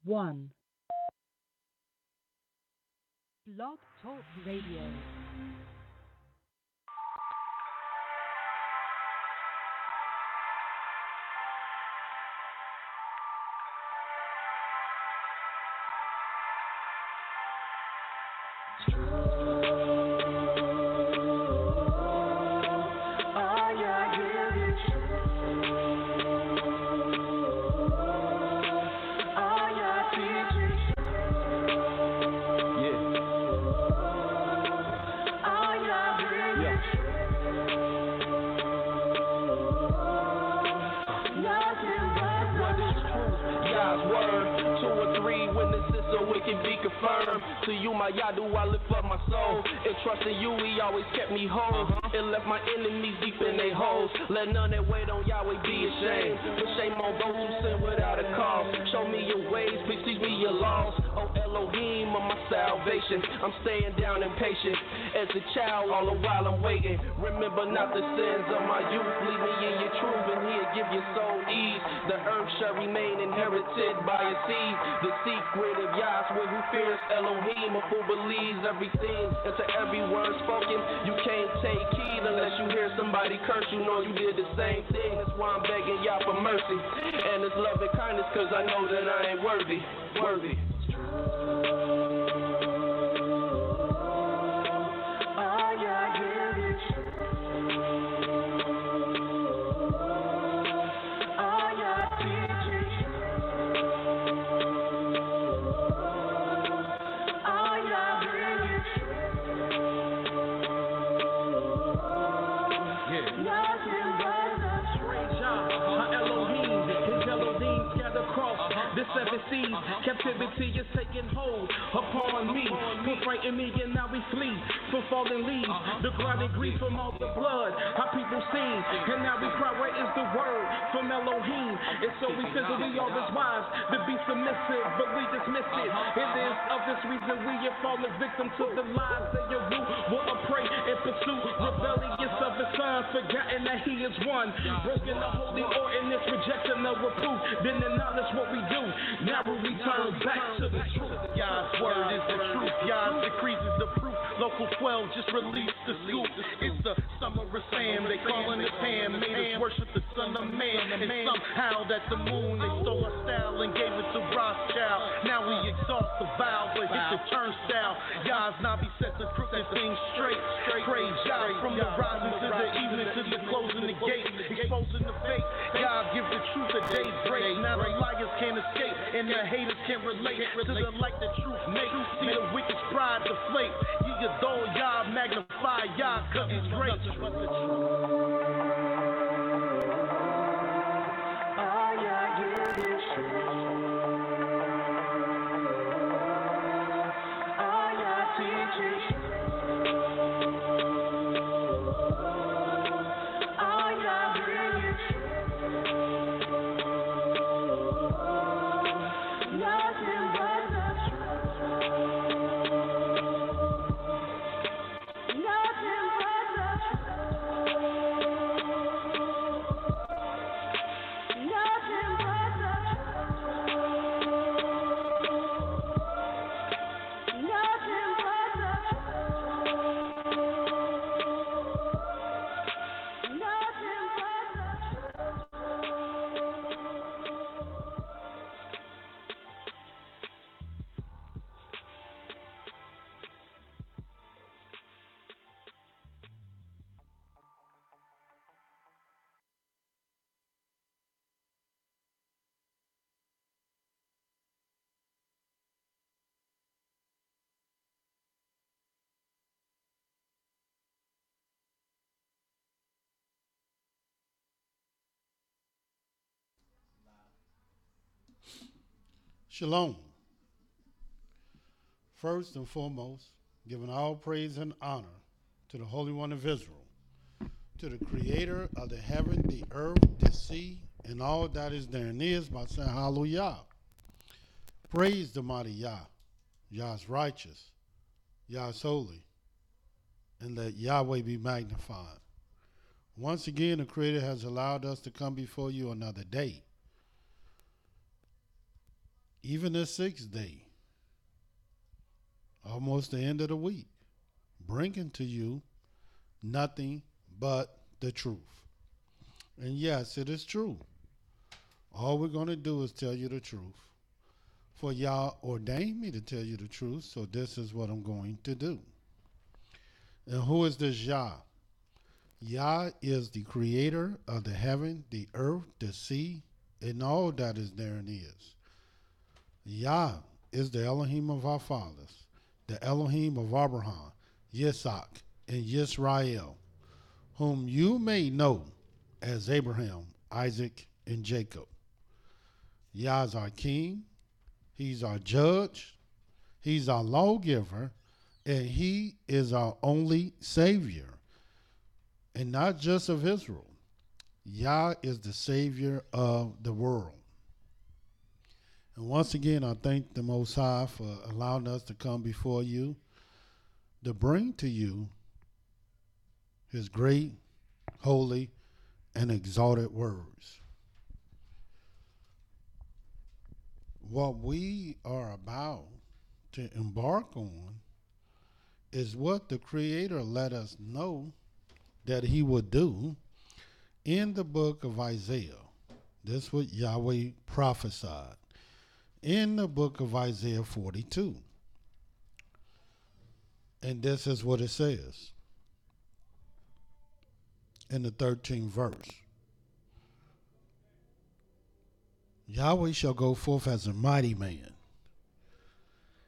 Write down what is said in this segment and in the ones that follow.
1. Blog Talk Radio. To you, my Yah, do I lift up my soul. And trust in you, he always kept me whole. And left my enemies deep in their holes. Let none that wait on Yahweh be ashamed. Put shame on those who sin without a cause. Show me your ways, please teach me your laws. Oh Elohim of my salvation, I'm staying down and patient. As a child, all the while I'm waiting. Remember not the sins of my youth. Lead me in your truth, and he'll give your soul ease. The earth shall remain inherited by a seed. The secret of Yahweh who fears Elohim, of who believes everything. And to every word spoken, you can't take heed unless you hear somebody curse. You know you did the same thing. That's why I'm begging Yah for mercy and His love and kindness, cause I know that I ain't worthy. Captivity is taking hold upon me. Who frighten me and now we flee from fallen leaves. The ground and grief from all the blood our people seen. And now we cry, where is the word from Elohim? And so we figure we are as wise to be submissive, but we dismiss it. It is of this reason we have fallen victim to the lies that your root will pray and pursue. Rebellious of his son, forgotten that he is one. Broken the holy ordinance, rejection of reproof. Then acknowledge what we do. Now we turn back to the truth. Yah's word is the truth. Yah's decrees is the proof. Local 12 just released the scoop. It's the summer of Sam. They calling it Pam. Made us worship the Son of Man. And somehow that the moon, they stole our style and gave it to Rothschild. Now we exhaust the vow, but hit the turnstile. Yah's Nabi set the crooked things straight. Praise Yah from the rising to the evening to the closing the gate. Exposing the fake. Yah give the truth a daybreak. Now the liars can't escape and the haters can't relate to the light the truth makes. See the wicked pride deflate. Ye adore Yah, magnify Yah, cause it's great. Shalom. First and foremost, giving all praise and honor to the Holy One of Israel, to the Creator of the heaven, the earth, the sea, and all that is therein is, by saying hallelujah. Praise the mighty Yah. Yah's righteous. Yah's holy. And let Yahweh be magnified. Once again, the Creator has allowed us to come before you another day. even the sixth day, almost the end of the week, bringing to you nothing but the truth. And yes, it is true. All we're going to do is tell you the truth. For Yah ordained me to tell you the truth, so this is what I'm going to do. And who is this Yah? Yah is the creator of the heaven, the earth, the sea, and all that is therein is. Yah is the Elohim of our fathers, the Elohim of Abraham, Yitzhak, and YIsraEL, whom you may know as Abraham, Isaac, and Jacob. Yah is our king, he's our judge, he's our lawgiver, and he is our only savior. And not just of Israel. Yah is the savior of the world. And once again, I thank the Most High for allowing us to come before you to bring to you his great, holy, and exalted words. What we are about to embark on is what the Creator let us know that he would do in the book of Isaiah. This is what Yahweh prophesied in the book of Isaiah 42. And this is what it says in the 13th verse. Yahweh shall go forth as a mighty man.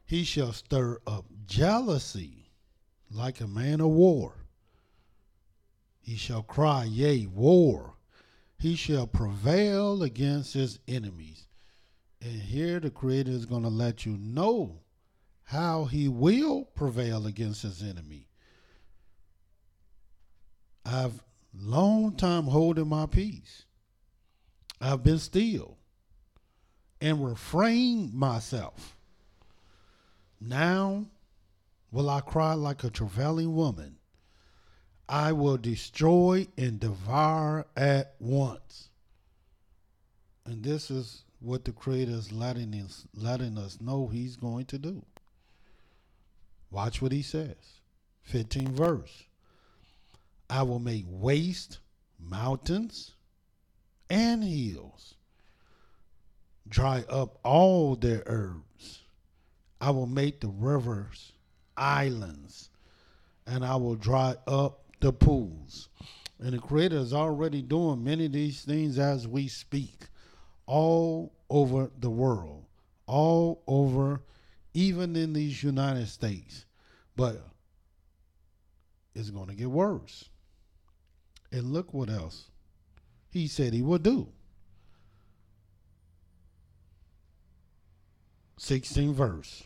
He shall stir up jealousy like a man of war. He shall cry, yea, war. He shall prevail against his enemies. And here the Creator is going to let you know how he will prevail against his enemy. I've long time holding my peace. I've been still and refrained myself. Now will I cry like a travailing woman. I will destroy and devour at once. And this is what the Creator is letting us know he's going to do. Watch what he says. 15th verse. I will make waste mountains and hills, dry up all their herbs. I will make the rivers islands, and I will dry up the pools. And the Creator is already doing many of these things as we speak, all over the world, all over, even in these United States. But it's going to get worse. And look what else he said he would do. 16th verse.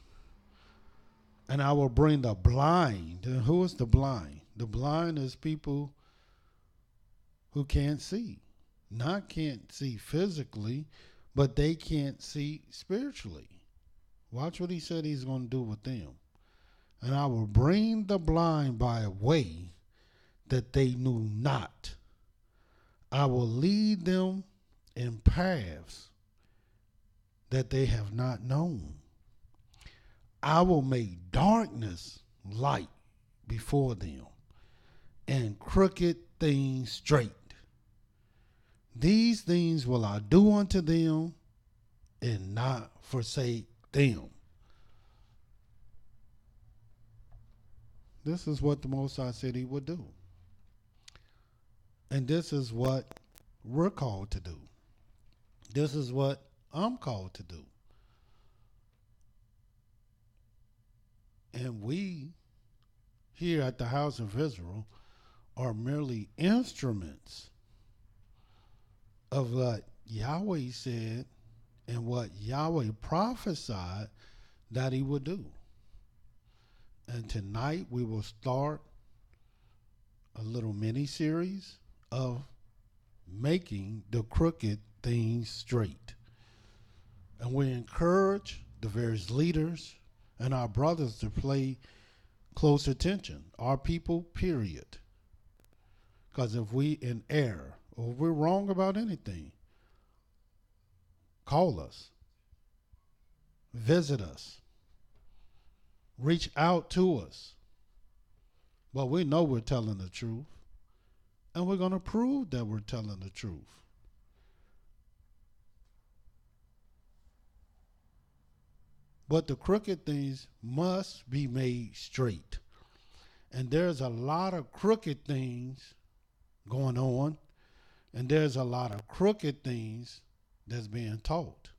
And I will bring the blind. And who is the blind? The blind is people who can't see. Not can't see physically, but they can't see spiritually. Watch what he said he's going to do with them. And I will bring the blind by a way that they knew not. I will lead them in paths that they have not known. I will make darkness light before them and crooked things straight. These things will I do unto them and not forsake them. This is what the Most High said he would do. And this is what we're called to do. This is what I'm called to do. And we, here at the House of Israel, are merely instruments of what Yahweh said and what Yahweh prophesied that he would do. And tonight we will start a little mini-series of making the crooked things straight. And we encourage the various leaders and our brothers to pay close attention. Our people, period. Because if we in error or if we're wrong about anything, call us. visit us, reach out to us. But we know we're telling the truth, and we're going to prove that we're telling the truth. But the crooked things must be made straight. And there's a lot of crooked things going on, and there's a lot of crooked things that's being taught.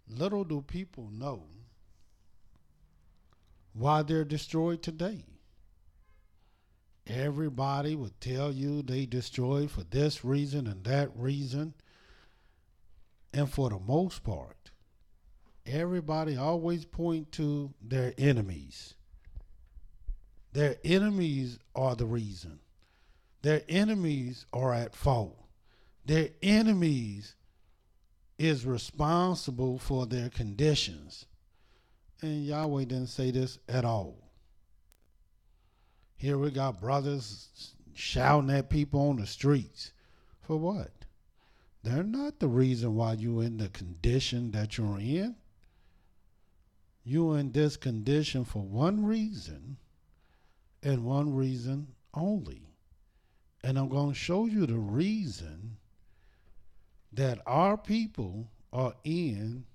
Little do people know why they're destroyed today. Everybody would tell you they destroyed for this reason and that reason. And for the most part, everybody always point to their enemies. Their enemies are the reason. Their enemies are at fault. Their enemies is responsible for their conditions. And Yahweh didn't say this at all. Here we got brothers shouting at people on the streets. For what? They're not the reason why you're in the condition that you're in. You're in this condition for one reason, and one reason only. And I'm going to show you the reason that our people are in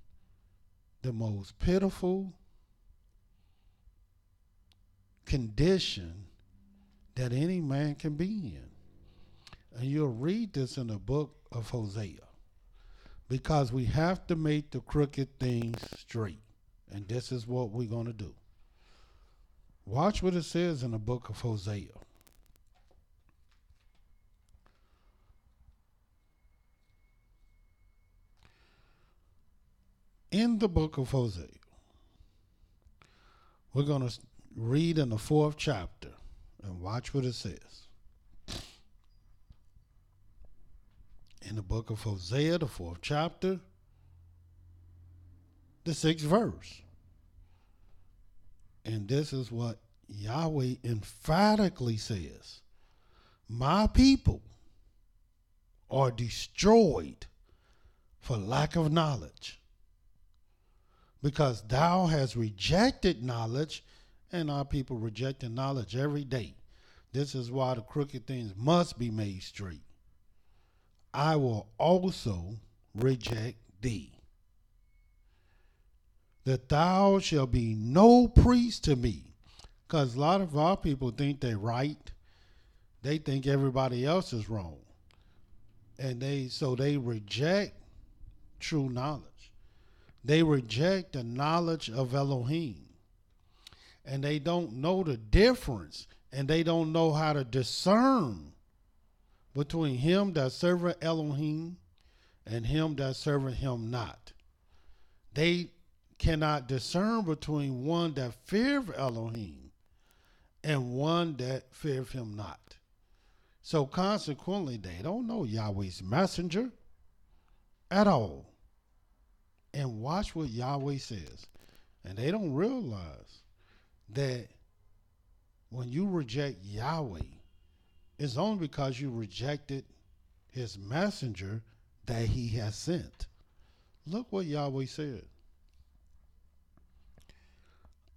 the most pitiful condition that any man can be in. And you'll read this in the book of Hosea, because we have to make the crooked things straight. And this is what we're going to do. Watch what it says in the book of Hosea. In the book of Hosea, we're going to read in the 4th chapter and watch what it says. In the book of Hosea, the 4th chapter, the 6th verse. And this is what Yahweh emphatically says. My people are destroyed for lack of knowledge, because thou hast rejected knowledge, and our people rejecting knowledge every day. This is why the crooked things must be made straight. I will also reject thee, that thou shalt be no priest to me. Because a lot of our people think they're right. They think everybody else is wrong. And they reject true knowledge. They reject the knowledge of Elohim. And they don't know the difference. And they don't know how to discern between him that serveth Elohim and him that serveth him not. They cannot discern between one that feareth Elohim and one that feareth him not. So consequently, they don't know Yahweh's messenger at all. And watch what Yahweh says. And they don't realize that when you reject Yahweh, it's only because you rejected his messenger that he has sent. Look what Yahweh said.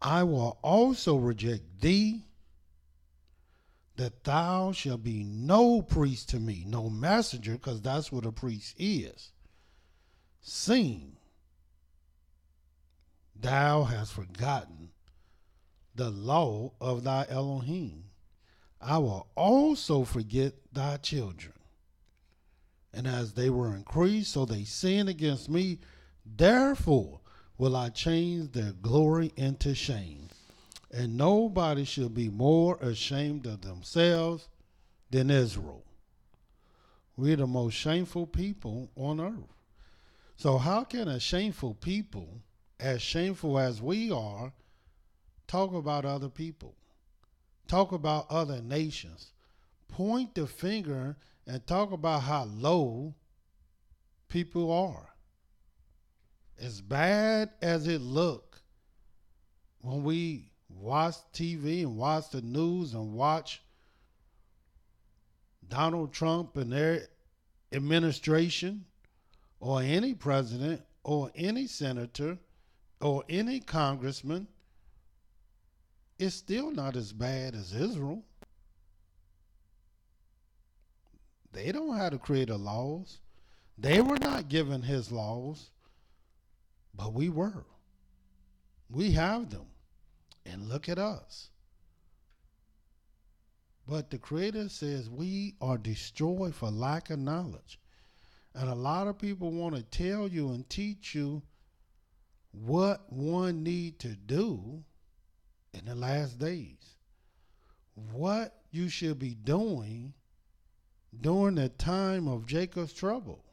I will also reject thee, that thou shalt be no priest to me, no messenger, because that's what a priest is. Seeing thou hast forgotten the law of thy Elohim, I will also forget thy children. And as they were increased, so they sinned against me. Therefore will I change their glory into shame. And nobody shall be more ashamed of themselves than Israel. We're the most shameful people on earth. So how can a shameful people, as shameful as we are, talk about other people? Talk about other nations, point the finger and talk about how low people are. As bad as it look when we watch TV and watch the news and watch Donald Trump and their administration or any president or any senator or any congressman is still not as bad as Israel. They don't have to create the laws. They were not given his laws, but we were. We have them. And look at us. But the Creator says we are destroyed for lack of knowledge. And a lot of people want to tell you and teach you what one need to do in the last days. What you should be doing during the time of Jacob's trouble.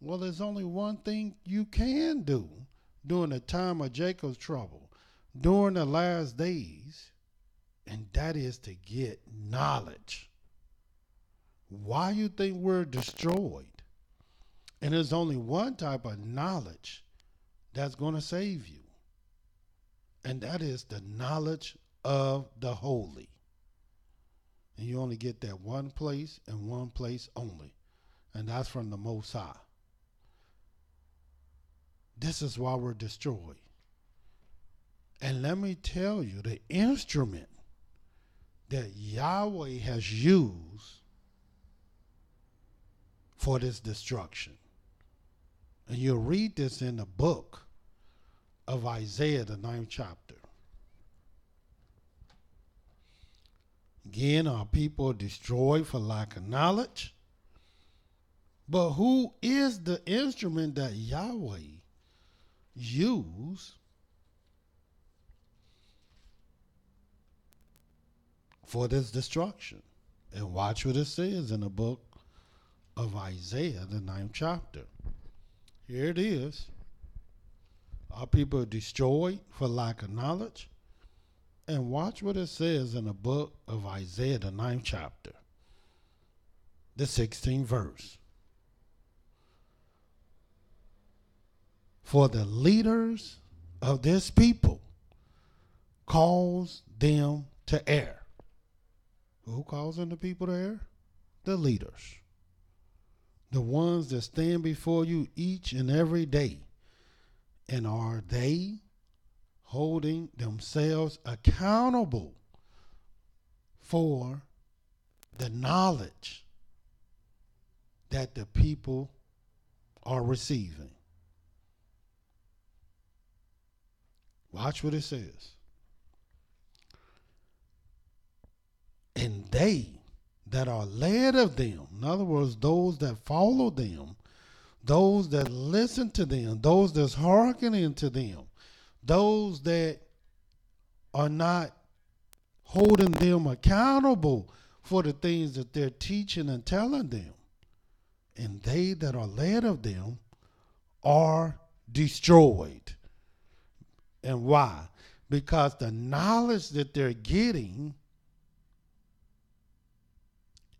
Well, there's only one thing you can do during the time of Jacob's trouble, during the last days, and that is to get knowledge. Why you think we're destroyed? And there's only one type of knowledge that's going to save you, and that is the knowledge of the holy. And you only get that one place and one place only, and that's from the Most High. This is why we're destroyed. And let me tell you, the instrument that Yahweh has used for this destruction. And you'll read this in the book of Isaiah, the 9th chapter. Again, our people are destroyed for lack of knowledge. But who is the instrument that Yahweh used for this destruction? And watch what it says in the book of Isaiah, the 9th chapter. Here it is. Our people are destroyed for lack of knowledge. And watch what it says in the book of Isaiah, the 9th chapter, the 16th verse. For the leaders of this people cause them to err. Who causing the people to err? The leaders. The ones that stand before you each and every day. And are they holding themselves accountable for the knowledge that the people are receiving? Watch what it says. And they that are led of them, in other words, those that follow them, those that listen to them, those that's hearkening to them, those that are not holding them accountable for the things that they're teaching and telling them, and they that are led of them are destroyed. And why? Because the knowledge that they're getting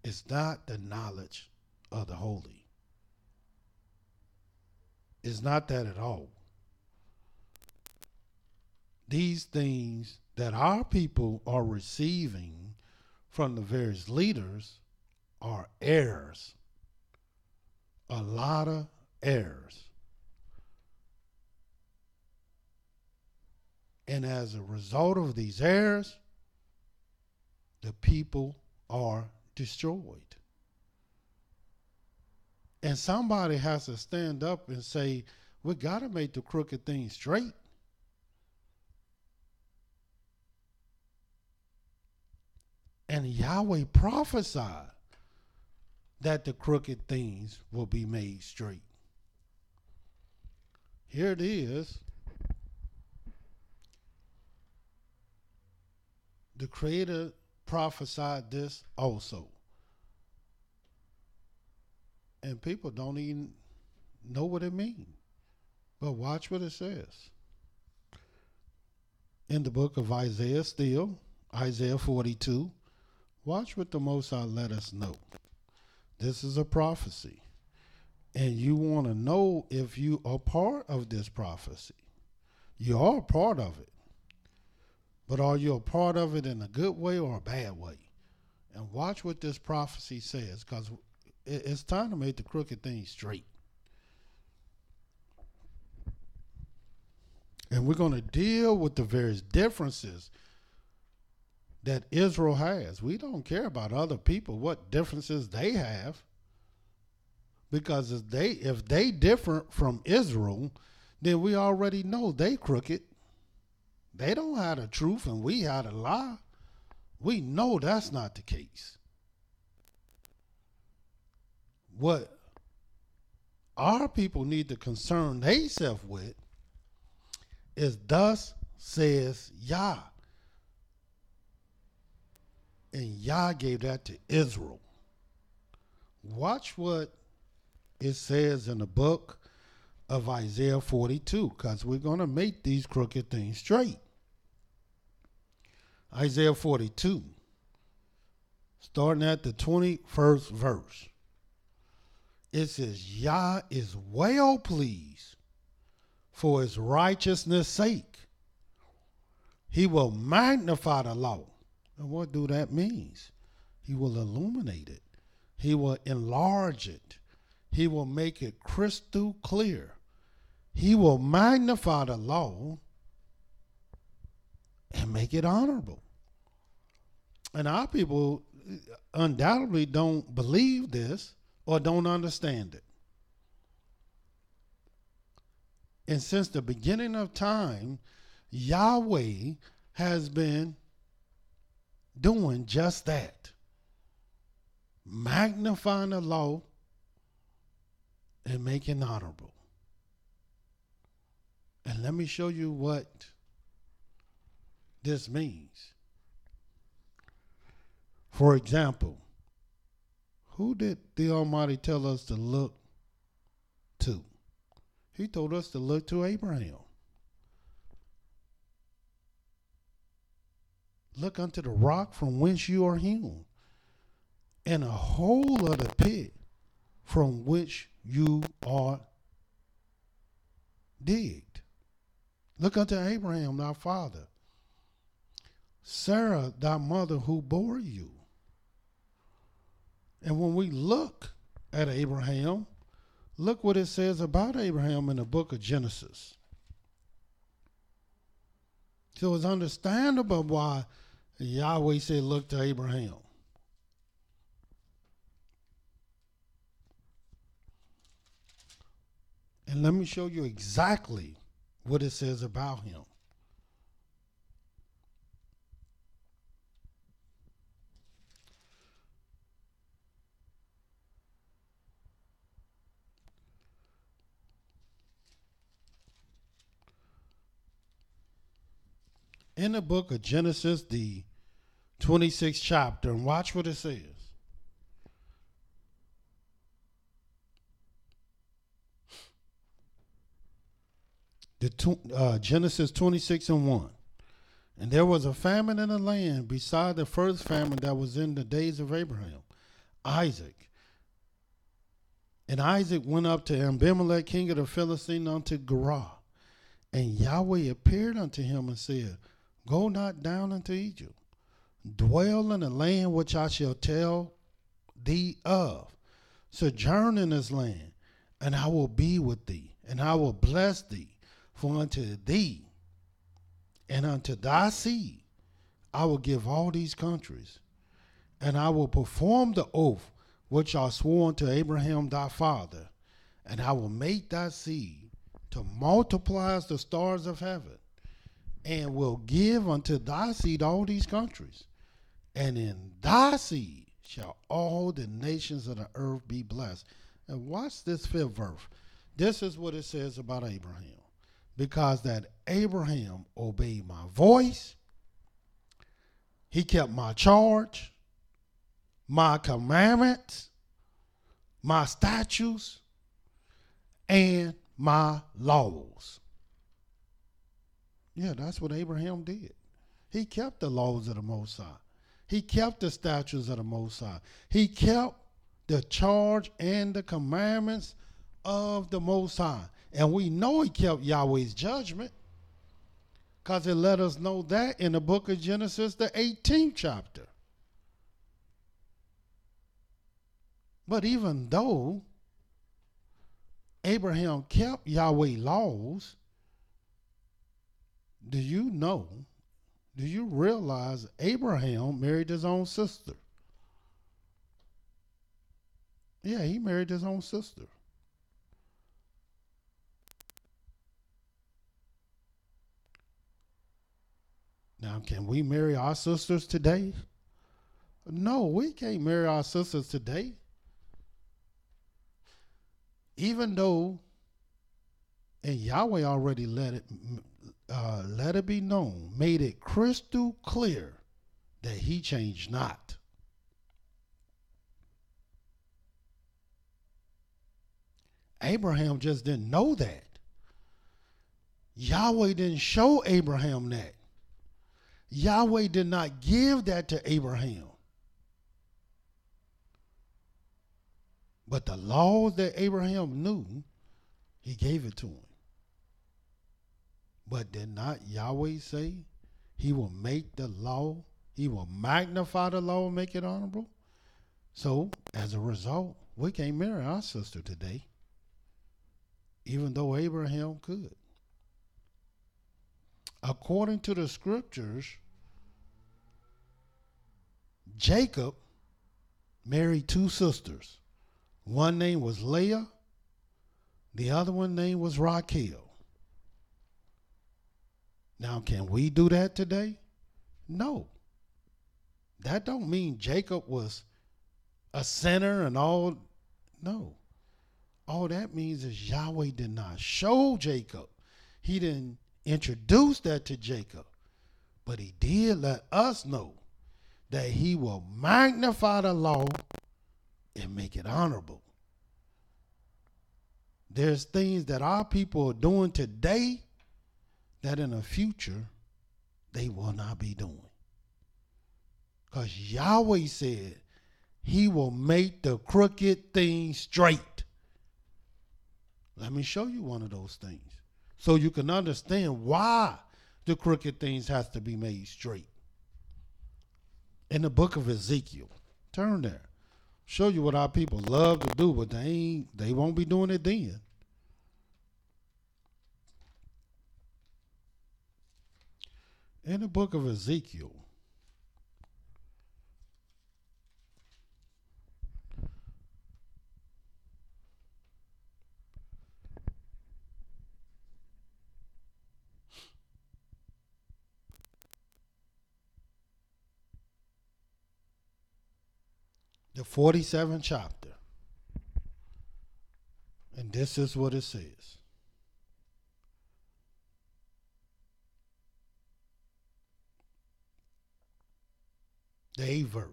is not the knowledge of the holy. It's not that at all. These things that our people are receiving from the various leaders are errors. A lot of errors. And as a result of these errors, the people are destroyed. And somebody has to stand up and say, we got to make the crooked things straight. And Yahweh prophesied that the crooked things will be made straight. Here it is. The Creator prophesied this also. And people don't even know what it means. But watch what it says. In the book of Isaiah still, Isaiah 42, watch what the Most High let us know. This is a prophecy. And you want to know if you are part of this prophecy. You are a part of it. But are you a part of it in a good way or a bad way? And watch what this prophecy says, because it's time to make the crooked things straight. And we're going to deal with the various differences that Israel has. We don't care about other people, what differences they have. Because if they different from Israel, then we already know they crooked. They don't have the truth and we have the lie. We know that's not the case. What our people need to concern themselves with is thus says Yah. And Yah gave that to Israel. Watch what it says in the book of Isaiah 42, because we're going to make these crooked things straight. Isaiah 42, starting at the 21st verse. It says, Yah is well pleased for his righteousness' sake. He will magnify the law. And what do that mean? He will illuminate it. He will enlarge it. He will make it crystal clear. He will magnify the law and make it honorable. And our people undoubtedly don't believe this or don't understand it. And since the beginning of time, Yahweh has been doing just that. Magnifying the law and making honorable. And let me show you what this means. For example, who did the Almighty tell us to look to? He told us to look to Abraham. Look unto the rock from whence you are hewn, and a hole of the pit from which you are digged. Look unto Abraham, thy father, Sarah, thy mother, who bore you. And when we look at Abraham, look what it says about Abraham in the book of Genesis. So it's understandable why Yahweh said, look to Abraham. And let me show you exactly what it says about him. In the book of Genesis, the 26th chapter, and watch what it says. Genesis 26:1. And there was a famine in the land beside the first famine that was in the days of Abraham, Isaac. And Isaac went up to Abimelech, king of the Philistines, unto Gerar. And Yahweh appeared unto him and said, Go not down into Egypt. Dwell in the land which I shall tell thee of. Sojourn in this land, and I will be with thee, and I will bless thee. For unto thee and unto thy seed I will give all these countries, and I will perform the oath which I swore unto Abraham thy father, and I will make thy seed to multiply as the stars of heaven, and will give unto thy seed all these countries, and in thy seed shall all the nations of the earth be blessed. And watch this 5th verse. This is what it says about Abraham. Because that Abraham obeyed my voice, he kept my charge, my commandments, my statutes, and my laws. Yeah, that's what Abraham did. He kept the laws of the Most High. He kept the statutes of the Most High. He kept the charge and the commandments of the Most High. And we know he kept Yahweh's judgment because it let us know that in the book of Genesis, the 18th chapter. But even though Abraham kept Yahweh's laws, Do you realize Abraham married his own sister? Yeah, he married his own sister. Now, can we marry our sisters today? No, we can't marry our sisters today. Even though, and Yahweh already let it be known, made it crystal clear that he changed not. Abraham just didn't know that. Yahweh didn't show Abraham that. Yahweh did not give that to Abraham. But the laws that Abraham knew, he gave it to him. But did not Yahweh say he will make the law, he will magnify the law and make it honorable? So, as a result, we can't marry our sister today, even though Abraham could. According to the scriptures, Jacob married two sisters. One name was Leah, the other one name was Raquel. Now, can we do that today? No. That don't mean Jacob was a sinner and all. No. All that means is Yahweh did not show Jacob. He didn't introduce that to Jacob. But he did let us know that he will magnify the law and make it honorable. There's things that our people are doing today that in the future they will not be doing. Because Yahweh said he will make the crooked things straight. Let me show you one of those things so you can understand why the crooked things has to be made straight. In the book of Ezekiel, turn there. Show you what our people love to do, but they won't be doing it then. In the book of Ezekiel, the 47th chapter, and this is what it says. The 8th verse.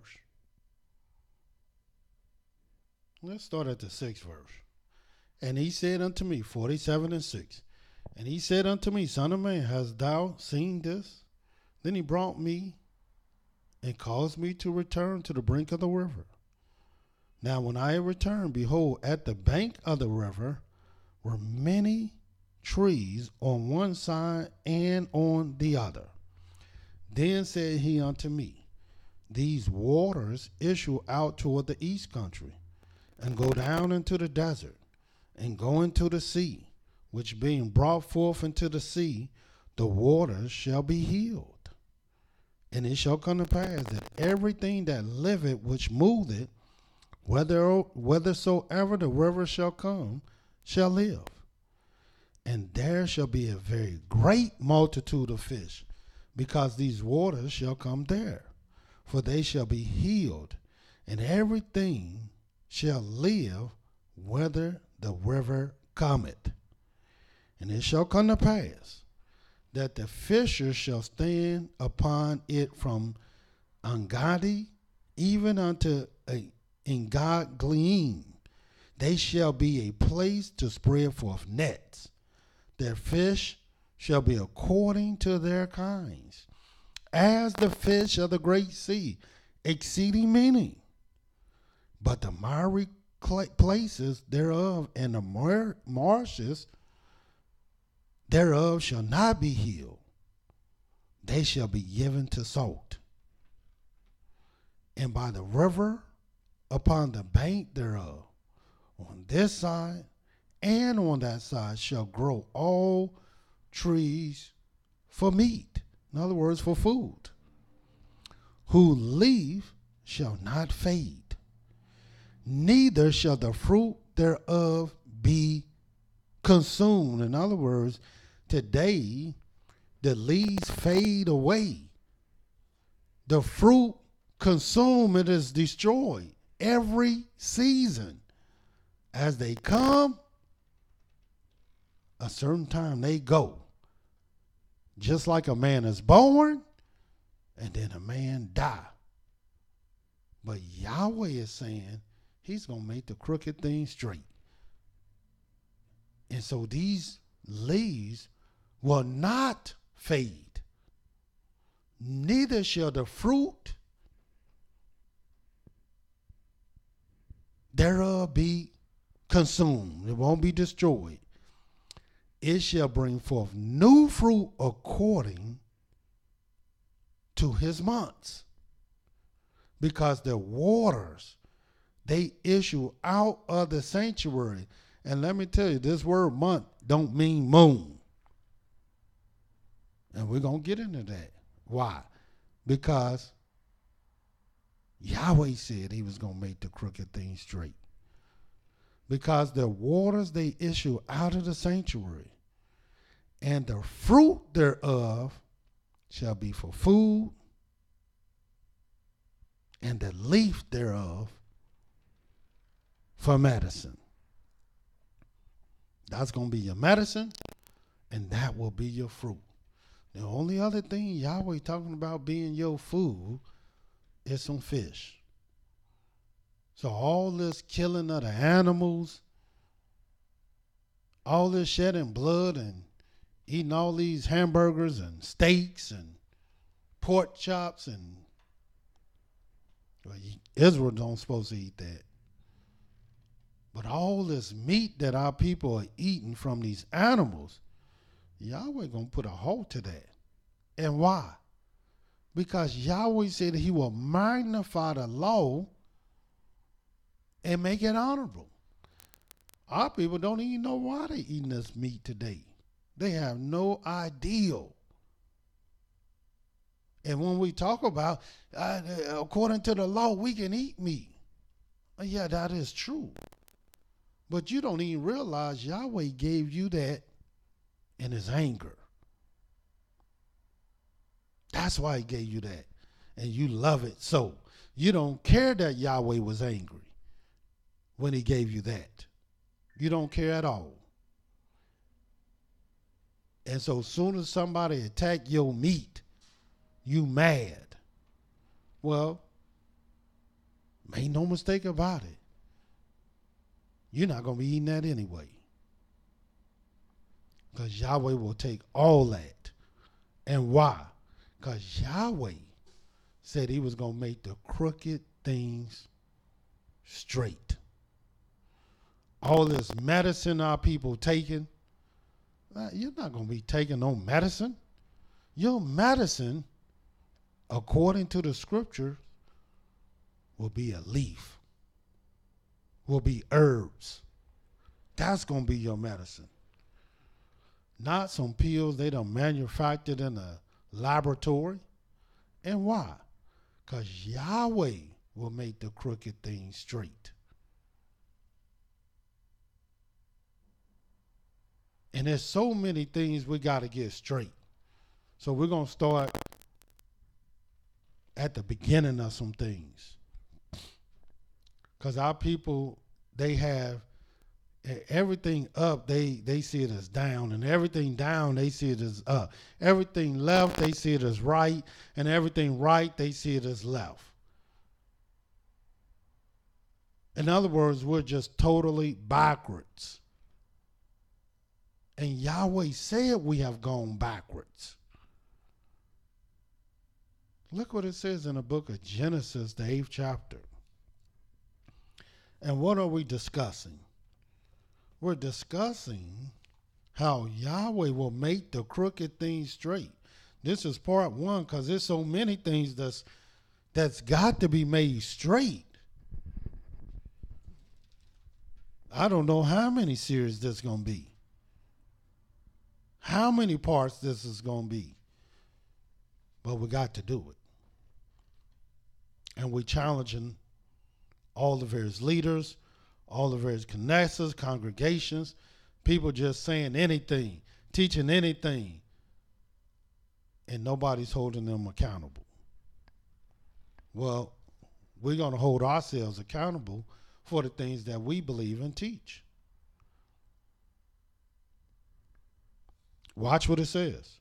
Let's start at the 6th verse. And he said unto me, 47 and 6. And he said unto me, Son of man, hast thou seen this? Then he brought me and caused me to return to the brink of the river. Now when I returned, behold, at the bank of the river were many trees on one side and on the other. Then said he unto me, these waters issue out toward the east country, and go down into the desert, and go into the sea, which being brought forth into the sea, the waters shall be healed. And it shall come to pass that everything that liveth which moveth, whithersoever the river shall come, shall live. And there shall be a very great multitude of fish, because these waters shall come there. For they shall be healed, and everything shall live whither the river cometh. And it shall come to pass that the fishers shall stand upon it from Engadi even unto Engad-Gleim. They shall be a place to spread forth nets. Their fish shall be according to their kinds, as the fish of the great sea, exceeding many. But the miry places thereof and the marshes thereof shall not be healed. They shall be given to salt. And by the river upon the bank thereof, on this side and on that side, shall grow all trees for meat. In other words, for food. Whose leaf shall not fade, neither shall the fruit thereof be consumed. In other words, today the leaves fade away. The fruit consumed, it is destroyed every season. As they come, a certain time they go. Just like a man is born and then a man die. But Yahweh is saying he's going to make the crooked thing straight. And so these leaves will not fade. Neither shall the fruit thereof be consumed. It won't be destroyed. It shall bring forth new fruit according to his months. Because the waters, they issue out of the sanctuary. And let me tell you, this word month don't mean moon. And we're going to get into that. Why? Because Yahweh said he was going to make the crooked thing straight. Because the waters, they issue out of the sanctuary. And the fruit thereof shall be for food, and the leaf thereof for medicine. That's going to be your medicine, and that will be your fruit. The only other thing Yahweh talking about being your food is some fish. So all this killing of the animals, all this shedding blood and eating all these hamburgers and steaks and pork chops, and well, Israel don't supposed to eat that. But all this meat that our people are eating from these animals, Yahweh going to put a halt to that. And why? Because Yahweh said he will magnify the law and make it honorable. Our people don't even know why they're eating this meat today. They have no idea. And when we talk about, according to the law, we can eat meat. Yeah, that is true. But you don't even realize Yahweh gave you that in his anger. That's why he gave you that. And you love it so. You don't care that Yahweh was angry when he gave you that. You don't care at all. And so as soon as somebody attack your meat, you mad. Well, make no mistake about it. You're not going to be eating that anyway. Because Yahweh will take all that. And why? Because Yahweh said he was going to make the crooked things straight. All this medicine our people taking, you're not going to be taking no medicine. Your medicine, according to the scripture, will be a leaf, will be herbs. That's going to be your medicine. Not some pills they done manufactured in a laboratory. And why? Because Yahweh will make the crooked things straight. And there's so many things we got to get straight. So we're going to start at the beginning of some things. Because our people, they have everything up, they see it as down. And everything down, they see it as up. Everything left, they see it as right. And everything right, they see it as left. In other words, we're just totally backwards. And Yahweh said we have gone backwards. Look what it says in the book of Genesis, the 8th chapter. And what are we discussing? We're discussing how Yahweh will make the crooked things straight. This is part one because there's so many things that's got to be made straight. I don't know how many series this is going to be. How many parts this is going to be. but we got to do it. And we're challenging all the various leaders, all the various connectors, congregations, people just saying anything, teaching anything, and nobody's holding them accountable. Well, we're going to hold ourselves accountable for the things that we believe and teach. Watch what it says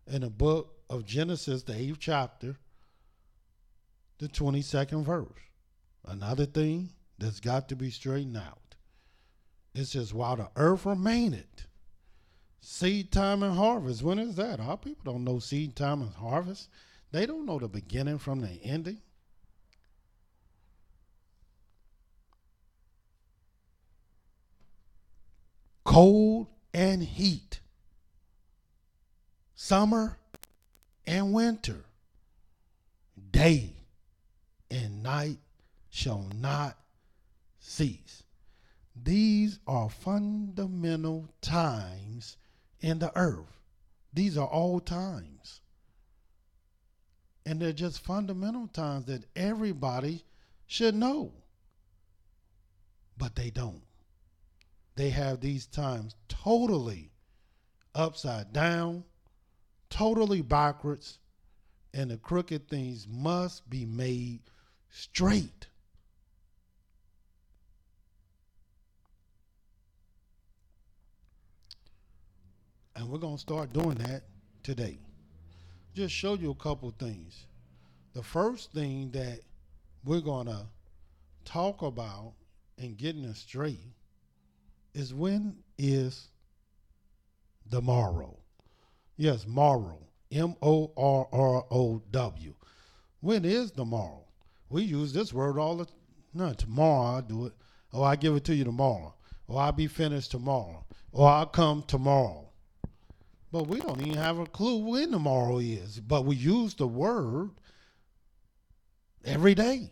in the book of Genesis, the 8th chapter, the 22nd verse. Another thing that's got to be straightened out. It says, while the earth remaineth, seed time and harvest. When is that? Our people don't know seed time and harvest. They don't know the beginning from the ending. Cold and heat. Summer and winter. Day and night shall not cease. These are fundamental times in the earth. These are all times. And they're just fundamental times that everybody should know. But they don't. They have these times totally upside down, totally backwards, and the crooked things must be made straight. And we're going to start doing that today. Just show you a couple things. The first thing that we're going to talk about and getting it straight is, when is the morrow? Yes, morrow. M-O-R-R-O-W. When is the morrow? We use this word all the time. No, tomorrow I'll do it. Or I give it to you tomorrow. Or I'll be finished tomorrow. Or I'll come tomorrow. But we don't even have a clue when tomorrow is. But we use the word every day.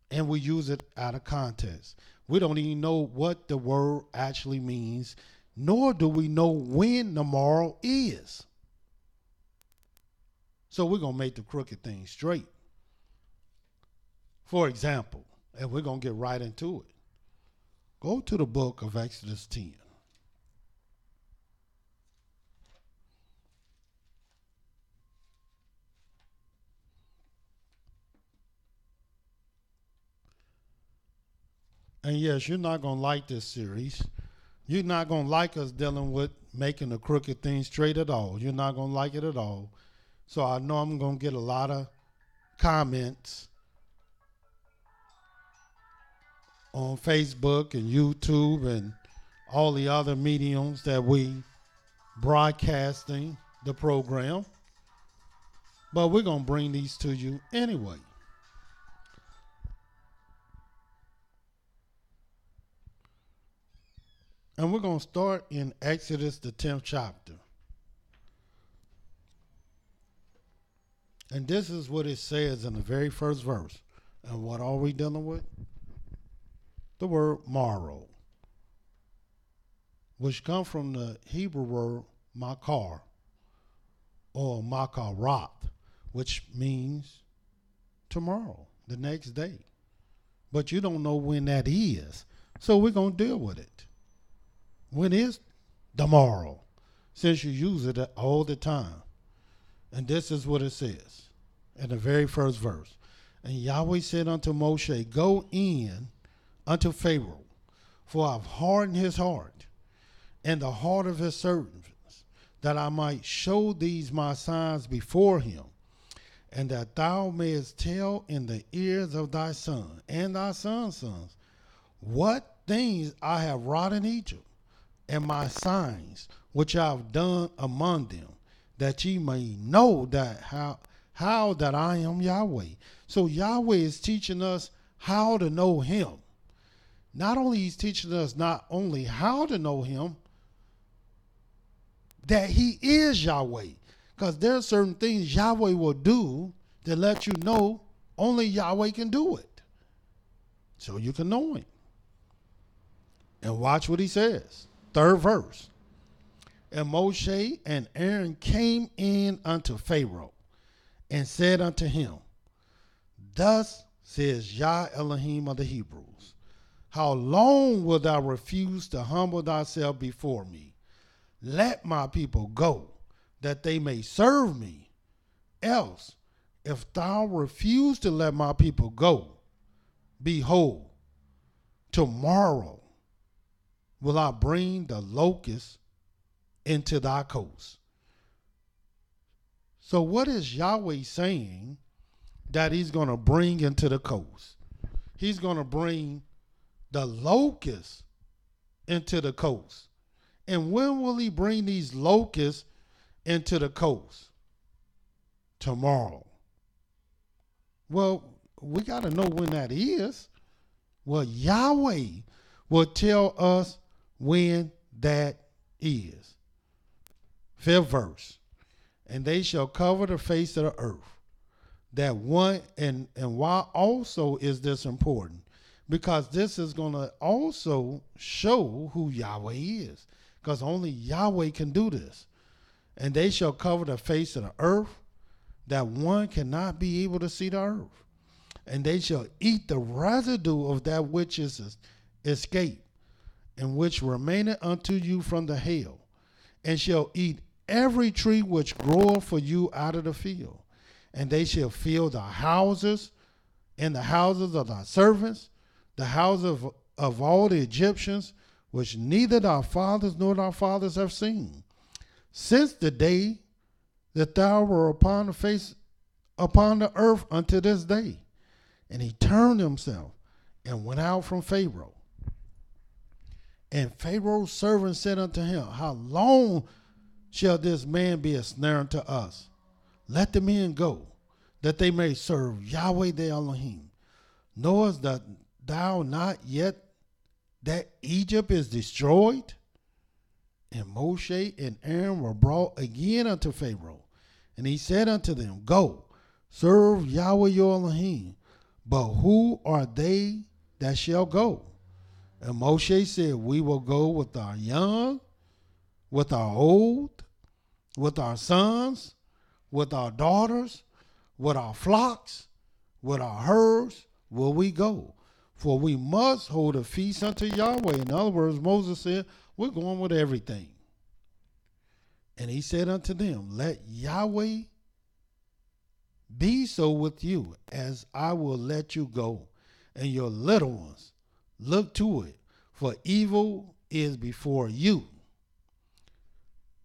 And we use it out of context. We don't even know what the word actually means, nor do we know when tomorrow is. So we're going to make the crooked thing straight. For example, and we're going to get right into it. Go to the book of Exodus 10. And yes, you're not going to like this series. You're not going to like us dealing with making the crooked thing straight at all. You're not going to like it at all. So I know I'm going to get a lot of comments on Facebook and YouTube and all the other mediums that we broadcasting the program. But we're going to bring these to you anyway. And we're going to start in Exodus, the 10th chapter. And this is what it says in the very first verse. And what are we dealing with? The word morrow, which comes from the Hebrew word makar, or makarat, which means tomorrow, the next day. But you don't know when that is. So we're going to deal with it. When is tomorrow? Since you use it all the time. And this is what it says in the very first verse. And Yahweh said unto Moshe, go in unto Pharaoh, for I've hardened his heart and the heart of his servants, that I might show these my signs before him, and that thou mayest tell in the ears of thy son and thy son's sons what things I have wrought in Egypt, and my signs which I have done among them, that ye may know that how that I am Yahweh. So Yahweh is teaching us how to know him. Not only he's teaching us not only how to know him, that he is Yahweh. Because there are certain things Yahweh will do to let you know only Yahweh can do it. So you can know him. And watch what he says. Third verse. And Moshe and Aaron came in unto Pharaoh and said unto him, Thus says Yah Elohim of the Hebrews, how long wilt thou refuse to humble thyself before me? Let my people go, that they may serve me. Else, if thou refuse to let my people go, behold, tomorrow will I bring the locusts into thy coast. So what is Yahweh saying that he's going to bring into the coast? He's going to bring the locusts into the coast. And when will he bring these locusts into the coast? Tomorrow. Well, we got to know when that is. Well, Yahweh will tell us when that is. 5th verse. And they shall cover the face of the earth. That one, and why also is this important? Because this is going to also show who Yahweh is. Because only Yahweh can do this. And they shall cover the face of the earth, that one cannot be able to see the earth. And they shall eat the residue of that which is escaped, and which remaineth unto you from the hail, and shall eat every tree which groweth for you out of the field. And they shall fill the houses, and the houses of thy servants, the houses of all the Egyptians, which neither thy fathers nor thy fathers have seen, since the day that thou were upon the earth unto this day. And he turned himself and went out from Pharaoh. And Pharaoh's servant said unto him, How long shall this man be a snare unto us? Let the men go, that they may serve Yahweh the Elohim. Knowest that thou not yet that Egypt is destroyed? And Moshe and Aaron were brought again unto Pharaoh. And he said unto them, Go, serve Yahweh your Elohim. But who are they that shall go? And Moshe said, We will go with our young, with our old, with our sons, with our daughters, with our flocks, with our herds, will we go. For we must hold a feast unto Yahweh. In other words, Moses said, we're going with everything. And he said unto them, Let Yahweh be so with you, as I will let you go, and your little ones. Look to it, for evil is before you.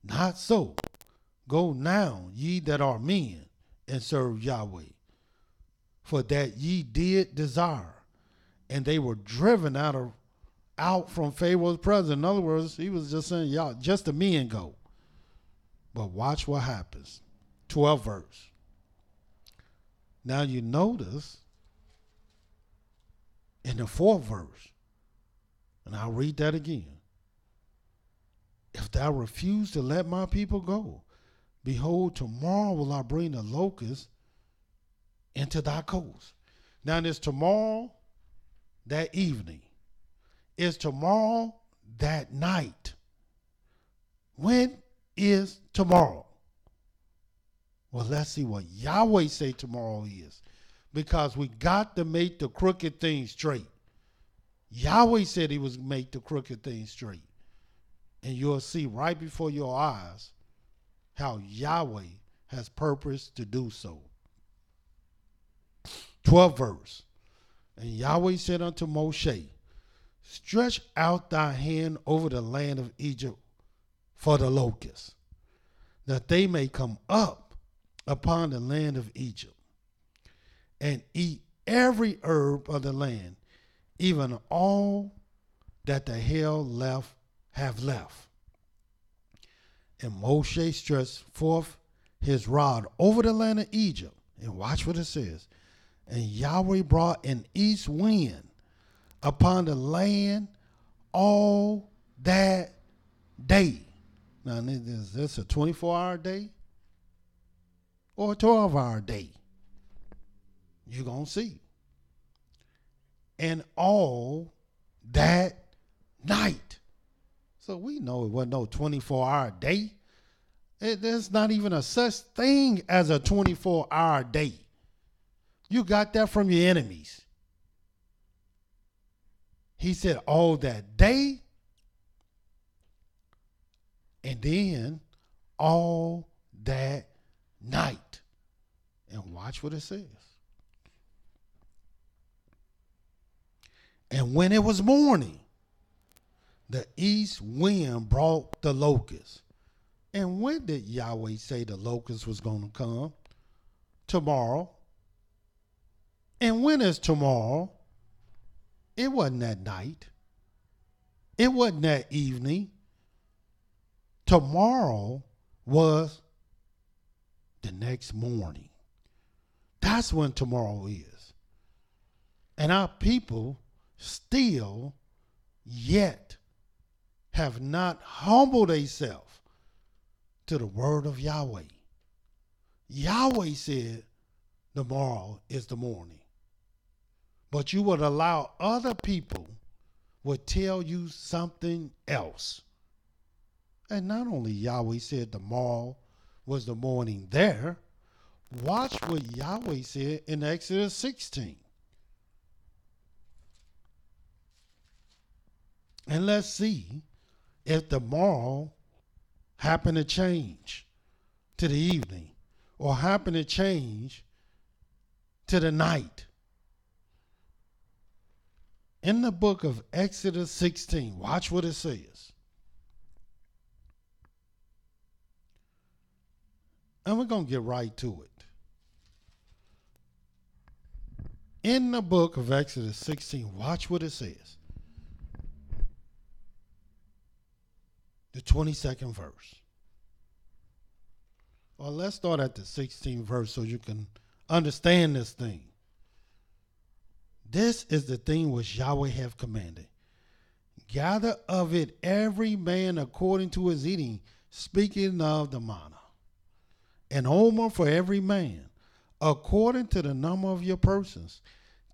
Not so. Go now, ye that are men, and serve Yahweh. For that ye did desire, and they were driven out from Pharaoh's presence. In other words, he was just saying, y'all, just the men go. But watch what happens. 12th verse. Now you notice in the 4th verse, and I'll read that again. If thou refuse to let my people go, behold, tomorrow will I bring the locusts into thy coast. Now it's tomorrow that evening. It's tomorrow that night. When is tomorrow? Well, let's see what Yahweh say tomorrow is, because we got to make the crooked things straight. Yahweh said he was make the crooked things straight. And you'll see right before your eyes how Yahweh has purposed to do so. 12th verse. And Yahweh said unto Moshe, Stretch out thy hand over the land of Egypt for the locusts, that they may come up upon the land of Egypt, and eat every herb of the land, even all that the hail have left. And Moshe stretched forth his rod over the land of Egypt, and watch what it says. And Yahweh brought an east wind upon the land all that day. Now, is this a 24-hour day or a 12-hour day? You're going to see. And all that night. So we know it wasn't no 24-hour day. There's not even a such thing as a 24-hour day. You got that from your enemies. He said all that day and then all that night. And watch what it says. And when it was morning, the east wind brought the locusts. And when did Yahweh say the locust was going to come? Tomorrow. And when is tomorrow? It wasn't that night. It wasn't that evening. Tomorrow was the next morning. That's when tomorrow is. And our people still yet have not humbled themselves to the word of Yahweh. Yahweh said tomorrow is the morning. But you would allow other people would tell you something else. And not only Yahweh said tomorrow was the morning there, watch what Yahweh said in Exodus 16. And let's see if tomorrow happened to change to the evening or happened to change to the night. In the book of Exodus 16, watch what it says. And we're going to get right to it. In the book of Exodus 16, watch what it says. The 22nd verse. Well, let's start at the 16th verse so you can understand this thing. This is the thing which Yahweh hath commanded. Gather of it every man according to his eating, speaking of the manna. An omer for every man, according to the number of your persons.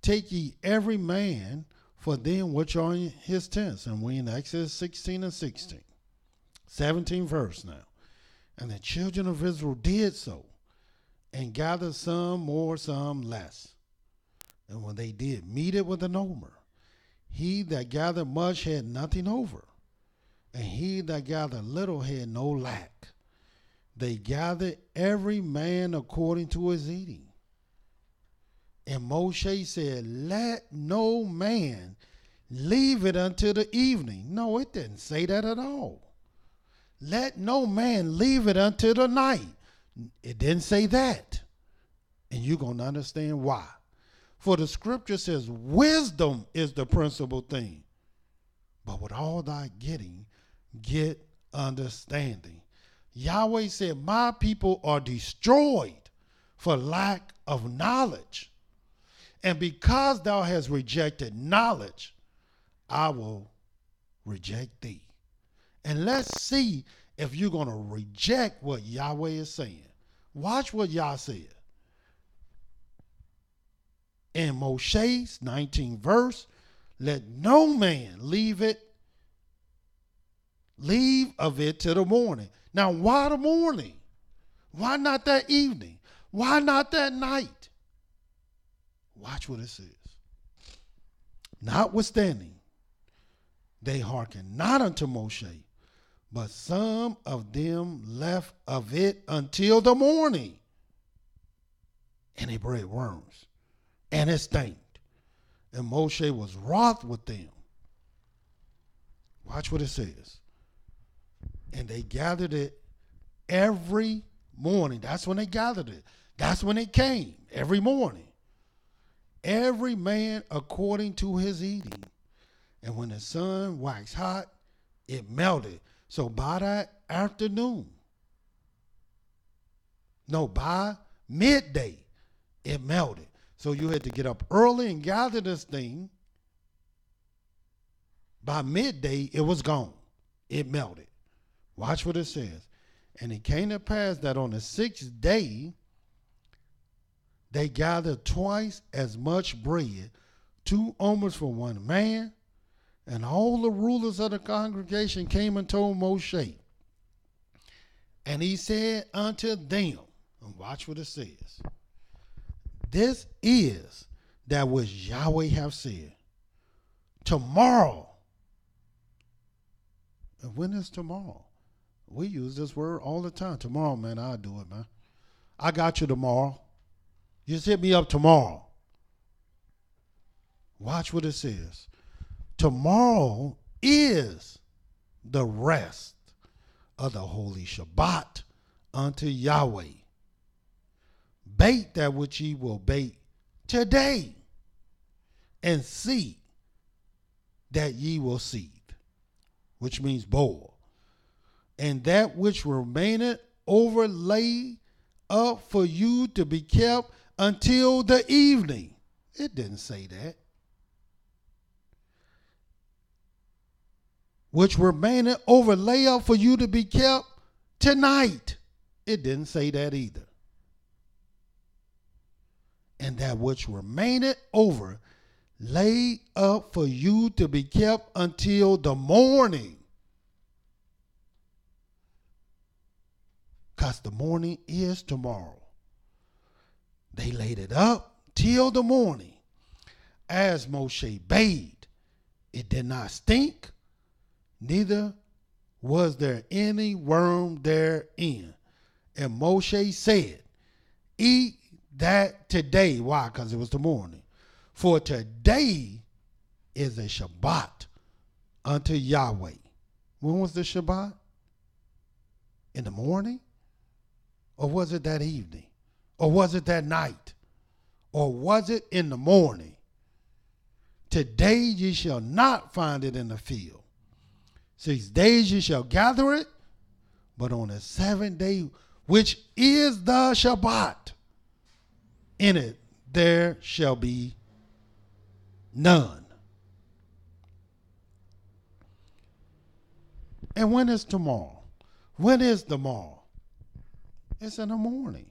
Take ye every man for them which are in his tents. And we in Exodus 16 and 16. 17th verse now. And the children of Israel did so, and gathered some more, some less. And when they did meet it with an omer, he that gathered much had nothing over, and he that gathered little had no lack. They gathered every man according to his eating. And Moshe said, let no man leave it until the evening. No, it didn't say that at all. Let no man leave it until the night. It didn't say that. And you're going to understand why. For the scripture says wisdom is the principal thing. But with all thy getting, get understanding. Yahweh said, my people are destroyed for lack of knowledge. And because thou hast rejected knowledge, I will reject thee. And let's see if you're going to reject what Yahweh is saying. Watch what Yah said. In Moshe's 19th verse, let no man leave of it till the morning. Now, why the morning? Why not that evening? Why not that night? Watch what it says. Notwithstanding, they hearkened not unto Moshe, but some of them left of it until the morning. And they bred worms, and it stank. And Moshe was wroth with them. Watch what it says. And they gathered it every morning. That's when they gathered it. That's when it came, every morning. Every man according to his eating. And when the sun waxed hot, it melted. So by that afternoon, by midday, it melted. So you had to get up early and gather this thing. By midday, it was gone. It melted. Watch what it says. And it came to pass that on the 6th day, they gathered twice as much bread, 2 omers for one man, And all the rulers of the congregation came and told Moshe. And he said unto them, and watch what it says. This is that which Yahweh have said. Tomorrow. And when is tomorrow? We use this word all the time. Tomorrow, man, I'll do it, man. I got you tomorrow. Just hit me up tomorrow. Watch what it says. Tomorrow is the rest of the holy Shabbat unto Yahweh. Bake that which ye will bake today, and seed that ye will seed, which means boil. And that which remaineth overlay up for you to be kept until the evening. It didn't say that. Which remaineth overlay up for you to be kept tonight. It didn't say that either. And that which remaineth over lay up for you to be kept until the morning. Because the morning is tomorrow. They laid it up till the morning. As Moshe bade, it did not stink, neither was there any worm therein. And Moshe said, eat that today. Why? Because it was the morning. For today is a Shabbat unto Yahweh. When was the Shabbat? In the morning? Or was it that evening? Or was it that night? Or was it in the morning? Today ye shall not find it in the field. 6 days ye shall gather it, but on the 7th day, which is the Shabbat, in it there shall be none. And when is tomorrow? When is tomorrow? It's in the morning.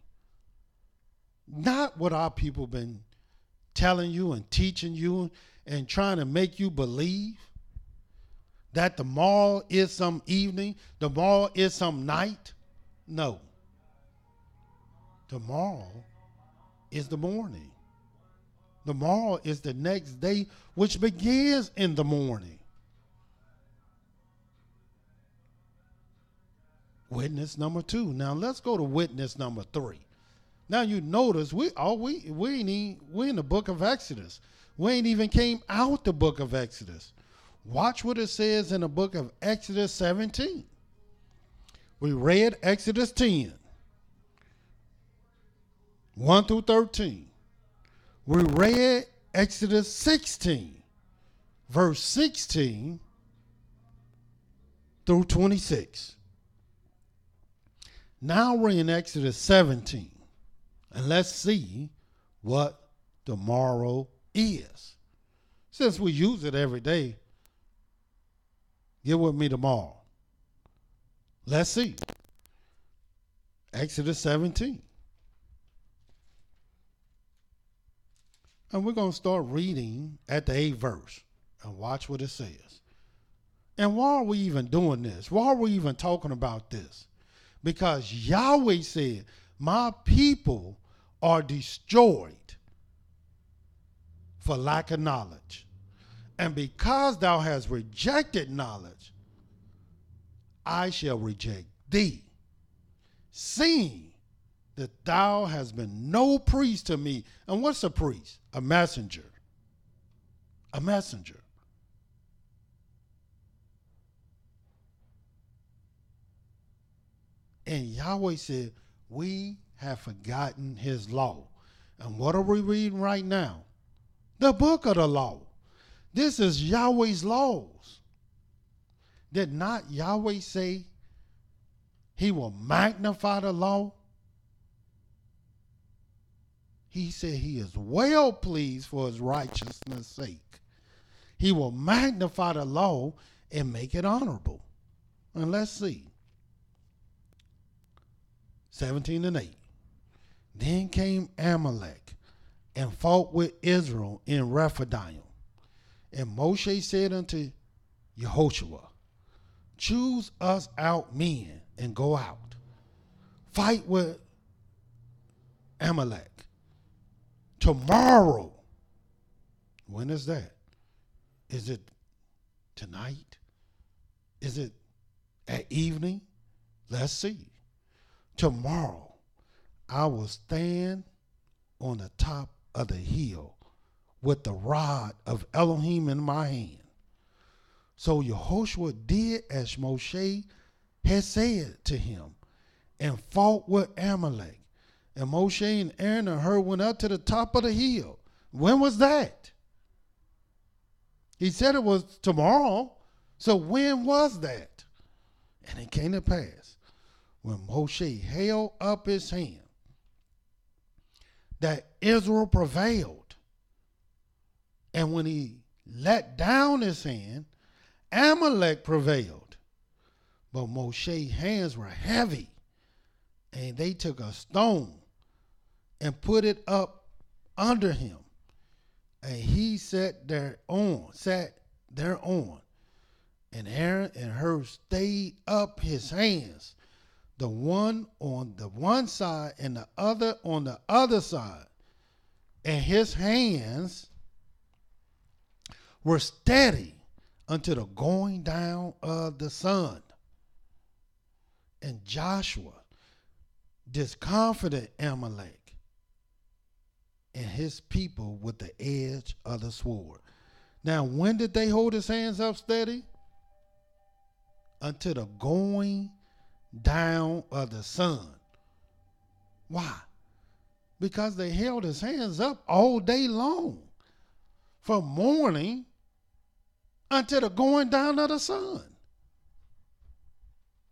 Not what our people been telling you and teaching you and trying to make you believe that tomorrow is some evening, tomorrow is some night. No. Tomorrow is the morning. Tomorrow is the next day, which begins in the morning. Witness number 2. Now let's go to witness number 3. Now you notice we in the book of Exodus. We ain't even came out the book of Exodus. Watch what it says in the book of Exodus 17. We read Exodus 10, 1 through 13. We read Exodus 16, verse 16 through 26. Now we're in Exodus 17, and let's see what tomorrow is. Since we use it every day, get with me tomorrow. Let's see. Exodus 17. And we're going to start reading at the 8th verse and watch what it says. And why are we even doing this? Why are we even talking about this? Because Yahweh said, my people are destroyed for lack of knowledge. And because thou hast rejected knowledge, I shall reject thee, seeing that thou hast been no priest to me. And what's a priest? A messenger. A messenger. And Yahweh said, we have forgotten his law. And what are we reading right now? The book of the law. This is Yahweh's laws. Did not Yahweh say he will magnify the law? He said he is well pleased for his righteousness' sake. He will magnify the law and make it honorable. And let's see. 17 and 8. Then came Amalek and fought with Israel in Rephidim. And Moshe said unto Yehoshua, choose us out men and go out. Fight with Amalek. Tomorrow. When is that? Is it tonight? Is it at evening? Let's see. Tomorrow I will stand on the top of the hill with the rod of Elohim in my hand. So Yehoshua did as Moshe had said to him and fought with Amalek. And Moshe and Aaron and Hur went up to the top of the hill. When was that? He said it was tomorrow. So when was that? And it came to pass when Moshe held up his hand that Israel prevailed. And when he let down his hand, Amalek prevailed. But Moshe's hands were heavy, and they took a stone and put it up under him. And he sat thereon. And Aaron and Hur stayed up his hands, the one on the one side and the other on the other side. And his hands were steady unto the going down of the sun. And Joshua discomfited Amalek and his people with the edge of the sword. Now, when did they hold his hands up steady? Until the going down of the sun. Why? Because they held his hands up all day long, from morning until the going down of the sun.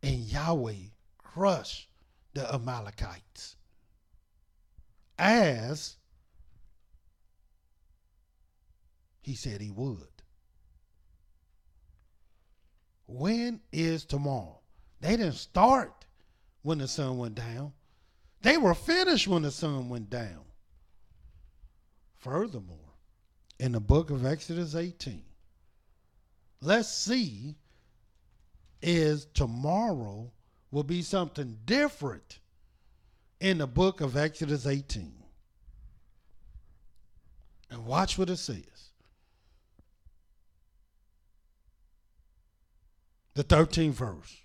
And Yahweh crushed the Amalekites as he said he would. When is tomorrow? They didn't start when the sun went down. They were finished when the sun went down. Furthermore, in the book of Exodus 18, let's see, is tomorrow will be something different in the book of Exodus 18. And watch what it says. The 13th verse.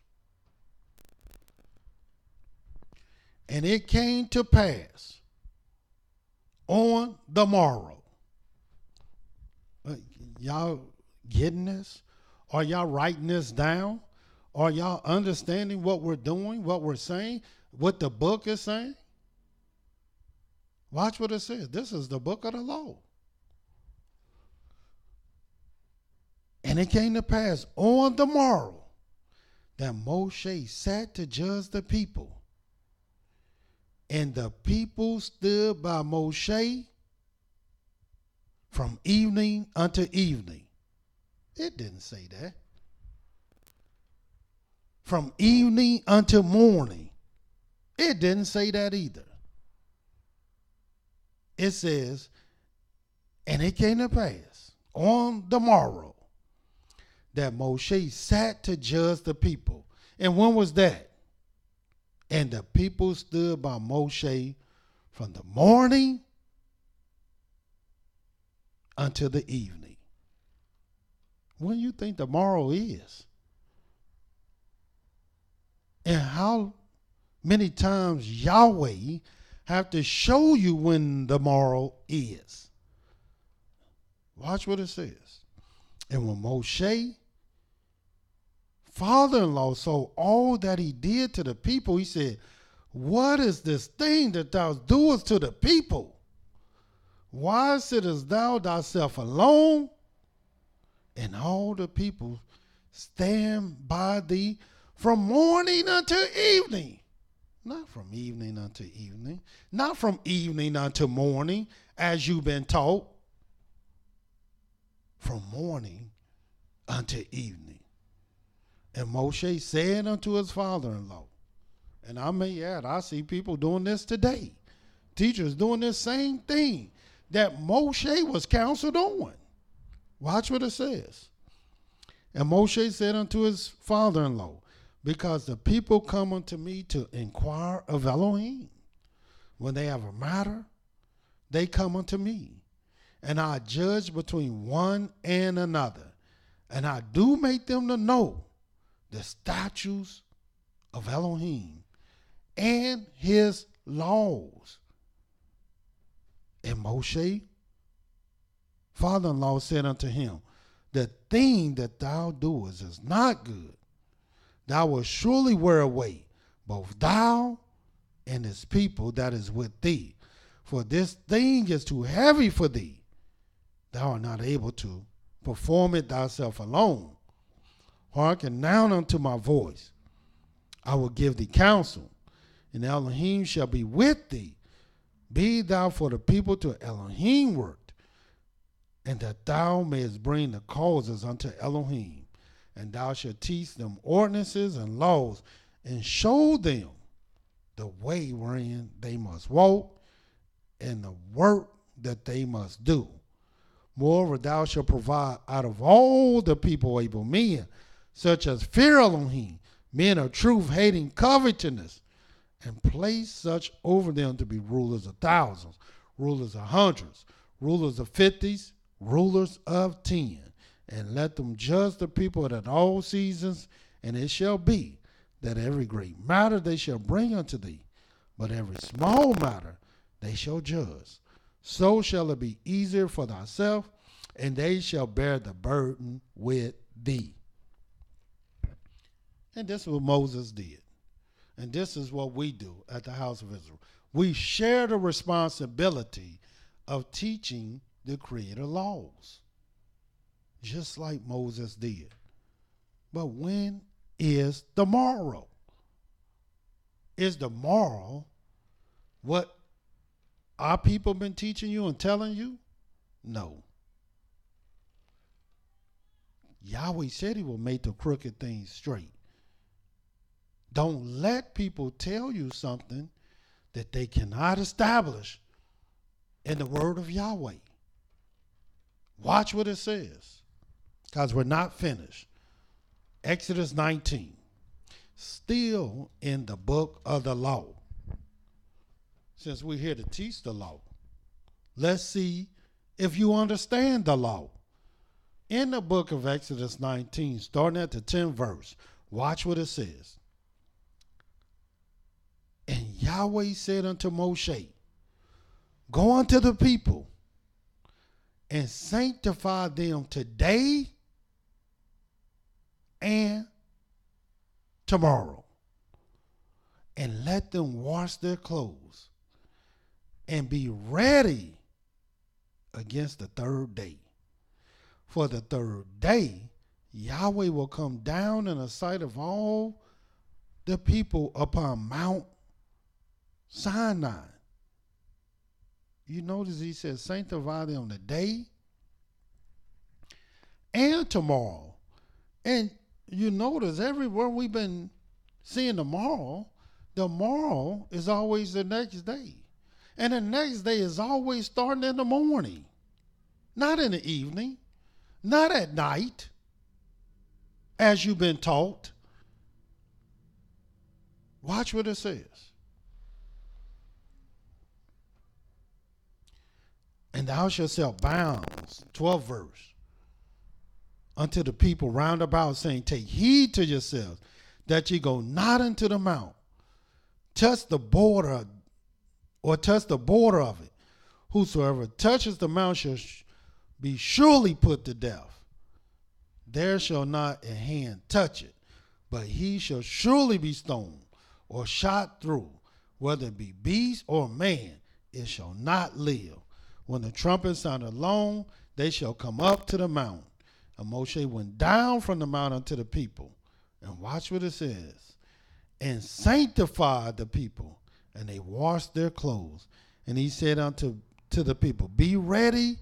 And it came to pass on the morrow. Y'all getting this? Are y'all writing this down? Are y'all understanding what we're doing, what we're saying, what the book is saying? Watch what it says. This is the book of the law. And it came to pass on the morrow that Moshe sat to judge the people. And the people stood by Moshe from evening unto evening. It didn't say that. From evening until morning. It didn't say that either. It says, and it came to pass on the morrow that Moshe sat to judge the people. And when was that? And the people stood by Moshe from the morning until the evening. When you think tomorrow is? And how many times Yahweh have to show you when the morrow is? Watch what it says. And when Moshe, father-in-law, saw all that he did to the people, he said, what is this thing that thou doest to the people? Why sittest thou thyself alone? And all the people stand by thee from morning until evening. Not from evening unto evening. Not from evening unto morning, as you've been taught. From morning unto evening. And Moshe said unto his father-in-law, and I may add, I see people doing this today. Teachers doing this same thing that Moshe was counseled on. Watch what it says. And Moshe said unto his father-in-law, because the people come unto me to inquire of Elohim. When they have a matter, they come unto me, and I judge between one and another, and I do make them to know the statutes of Elohim and his laws. And Moshe, father-in-law, said unto him, the thing that thou doest is not good. Thou wilt surely wear away both thou and his people that is with thee. For this thing is too heavy for thee. Thou art not able to perform it thyself alone. Hearken now unto my voice. I will give thee counsel, and Elohim shall be with thee. Be thou for the people to Elohim ward, and that thou mayest bring the causes unto Elohim. And thou shalt teach them ordinances and laws, and show them the way wherein they must walk, and the work that they must do. Moreover, thou shalt provide out of all the people able men, such as fear Elohim, men of truth, hating covetousness, and place such over them to be rulers of thousands, rulers of hundreds, rulers of fifties, rulers of 10, and let them judge the people at all seasons. And it shall be that every great matter they shall bring unto thee, but every small matter they shall judge. So shall it be easier for thyself, and they shall bear the burden with thee. And this is what Moses did. And this is what we do at the house of Israel. We share the responsibility of teaching the Creator laws, just like Moses did. But when is the morrow? Is the morrow what our people been teaching you and telling you? No. Yahweh said he will make the crooked things straight. Don't let people tell you something that they cannot establish in the word of Yahweh. Watch what it says, because we're not finished. Exodus 19, still in the book of the law. Since we're here to teach the law, let's see if you understand the law. In the book of Exodus 19, starting at the 10th verse, watch what it says. And Yahweh said unto Moshe, go unto the people and sanctify them today and tomorrow, and let them wash their clothes and be ready against the third day. For the third day Yahweh will come down in the sight of all the people upon Mount Sinai. You notice he says sanctify them today and tomorrow. And you notice everywhere we've been seeing the morrow is always the next day. And the next day is always starting in the morning, not in the evening, not at night, as you've been taught. Watch what it says. And thou shalt set bounds, 12th verse, unto the people round about, saying, take heed to yourselves, that ye go not into the mount, touch the border, or touch the border of it. Whosoever touches the mount shall be surely put to death. There shall not a hand touch it, but he shall surely be stoned, or shot through, whether it be beast or man, it shall not live. When the trumpet sounded long, they shall come up to the mount. And Moshe went down from the mount unto the people. And watch what it says. And sanctified the people, and they washed their clothes. And he said unto the people, be ready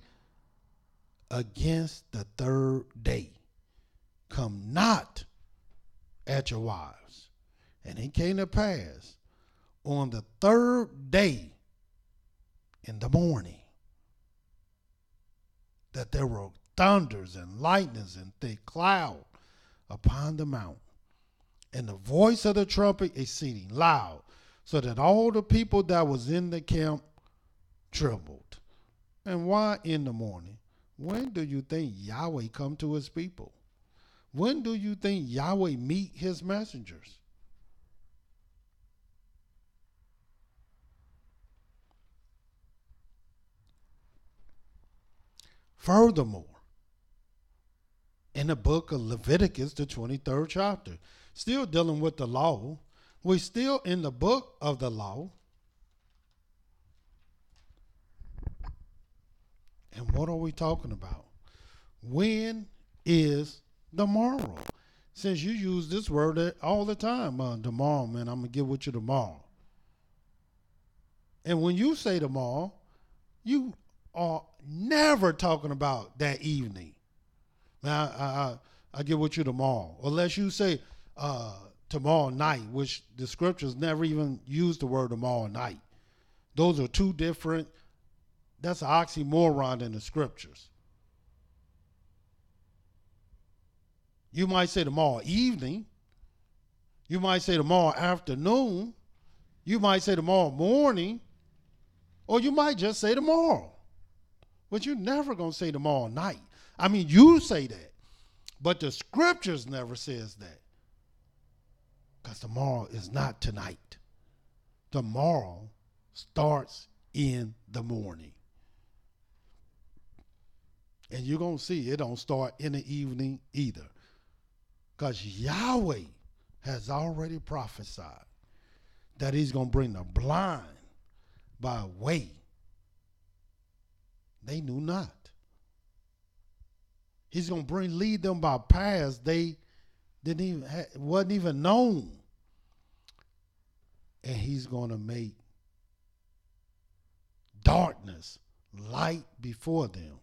against the third day. Come not at your wives. And it came to pass on the third day in the morning that there were thunders and lightnings and thick cloud upon the mount, and the voice of the trumpet exceeding loud, so that all the people that was in the camp trembled. And why in the morning? When do you think Yahweh come to his people? When do you think Yahweh meet his messengers? Furthermore, in the book of Leviticus, the 23rd chapter, still dealing with the law, we're still in the book of the law. And what are we talking about? When is the morrow? Since you use this word all the time, tomorrow, man, I'm going to get with you tomorrow. And when you say tomorrow, you are never talking about that evening. Now, I get with you tomorrow. Unless you say tomorrow night, which the scriptures never even use the word tomorrow night. Those are two different, that's an oxymoron in the scriptures. You might say tomorrow evening. You might say tomorrow afternoon. You might say tomorrow morning. Or you might just say tomorrow. But you're never going to say tomorrow night. I mean, you say that. But the scriptures never says that. Because tomorrow is not tonight. Tomorrow starts in the morning. And you're going to see it don't start in the evening either. Because Yahweh has already prophesied that he's going to bring the blind by a way they knew not. He's going to lead them by paths they wasn't even known. And he's going to make darkness light before them.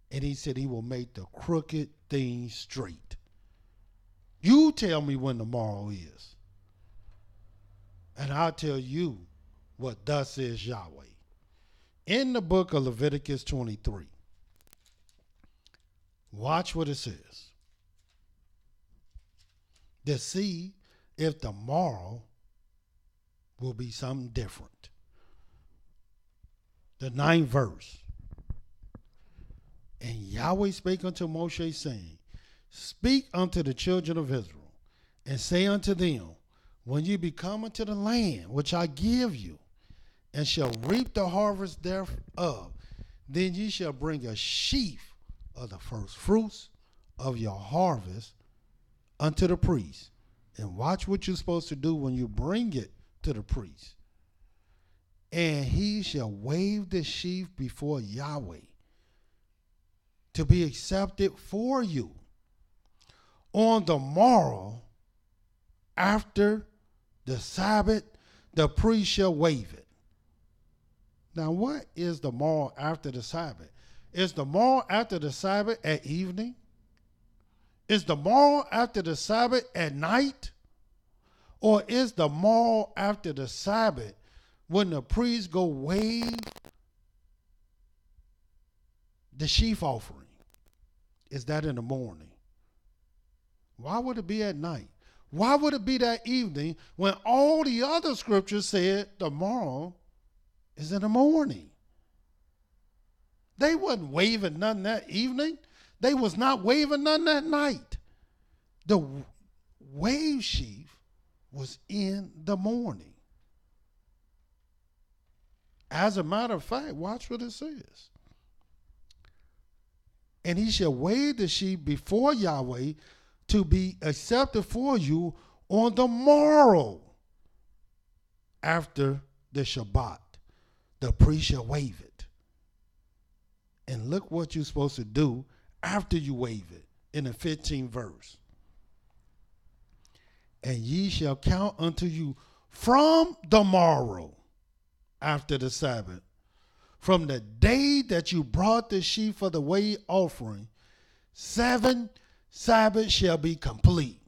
And he said he will make the crooked things straight. You tell me when tomorrow is. And I'll tell you what thus says Yahweh. In the book of Leviticus 23, watch what it says. To see if tomorrow will be something different. The 9th verse. And Yahweh spake unto Moshe, saying, Speak unto the children of Israel, and say unto them, When ye be come unto the land which I give you, and shall reap the harvest thereof, then ye shall bring a sheaf of the first fruits of your harvest unto the priest. And watch what you're supposed to do when you bring it to the priest. And he shall wave the sheaf before Yahweh to be accepted for you. On the morrow, after the Sabbath, the priest shall wave it. Now, what is the morrow after the Sabbath? Is the morrow after the Sabbath at evening? Is the morrow after the Sabbath at night? Or is the morrow after the Sabbath when the priests go wave the sheaf offering? Is that in the morning? Why would it be at night? Why would it be that evening when all the other scriptures said tomorrow is in the morning? They wasn't waving nothing that evening. They was not waving nothing that night. The wave sheaf was in the morning. As a matter of fact, watch what it says. And he shall wave the sheaf before Yahweh to be accepted for you on the morrow after the Shabbat. The priest shall wave it. And look what you're supposed to do after you wave it in the 15th verse. And ye shall count unto you from the morrow after the Sabbath, from the day that you brought the sheaf for the wave offering, 7 Sabbaths shall be complete.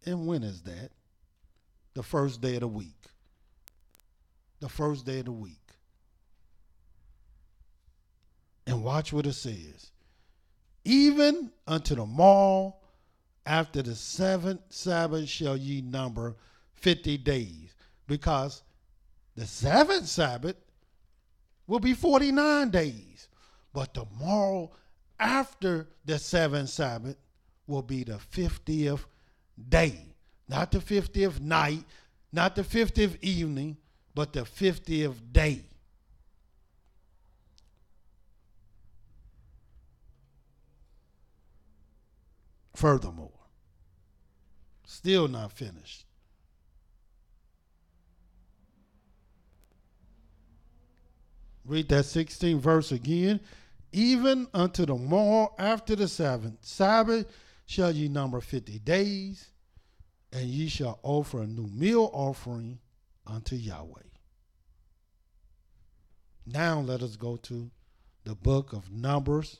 And when is that? The first day of the week. The first day of the week. And watch what it says. Even unto the morrow after the seventh Sabbath shall ye number 50 days, because the seventh Sabbath will be 49 days. But the morrow after the seventh Sabbath will be the 50th day. Not the 50th night, not the 50th evening, but the 50th day. Furthermore, still not finished. Read that 16th verse again. Even unto the morrow after the seventh Sabbath shall ye number 50 days, and ye shall offer a new meal offering unto Yahweh. Now let us go to the book of Numbers,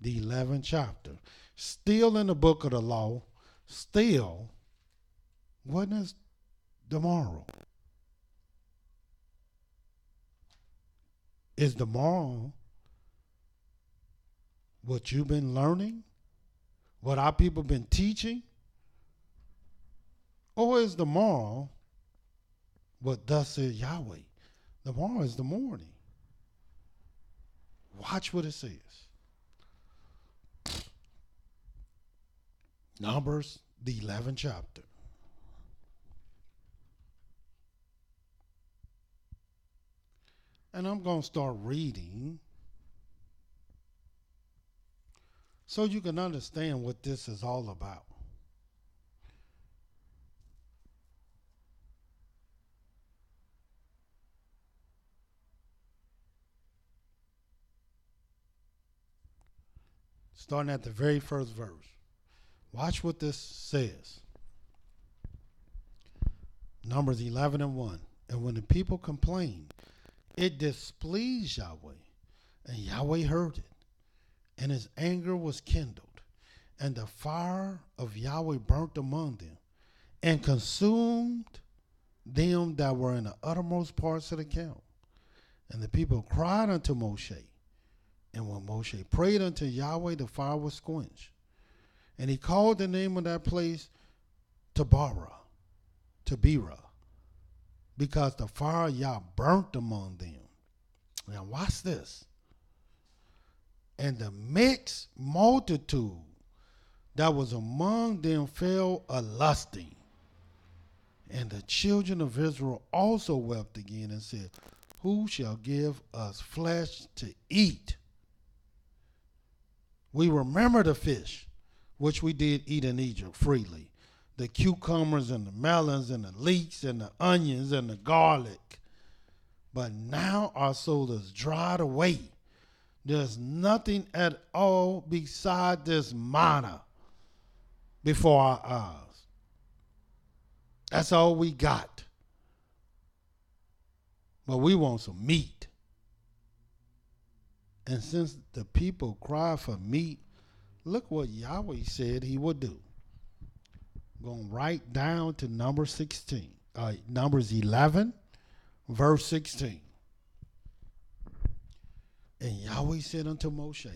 the 11th chapter. Still in the book of the law, still, when is tomorrow? Is tomorrow what you've been learning? What our people been teaching? Or is tomorrow what thus says Yahweh? Tomorrow is the morning. Watch what it says. Numbers, the 11th chapter. And I'm going to start reading so you can understand what this is all about. Starting at the very first verse. Watch what this says. Numbers 11:1. And when the people complained, it displeased Yahweh, and Yahweh heard it, and his anger was kindled, and the fire of Yahweh burnt among them, and consumed them that were in the uttermost parts of the camp. And the people cried unto Moshe, and when Moshe prayed unto Yahweh, the fire was quenched. And he called the name of that place Taberah, because the fire of Yah burnt among them. Now watch this. And the mixed multitude that was among them fell a lusting. And the children of Israel also wept again and said, who shall give us flesh to eat? We remember the fish, which we did eat in Egypt freely, the cucumbers and the melons and the leeks and the onions and the garlic. But now our soul is dried away. There's nothing at all beside this manna before our eyes. That's all we got. But we want some meat. And since the people cry for meat, look what Yahweh said he would do. Going right down to Numbers 11, verse 16. And Yahweh said unto Moshe,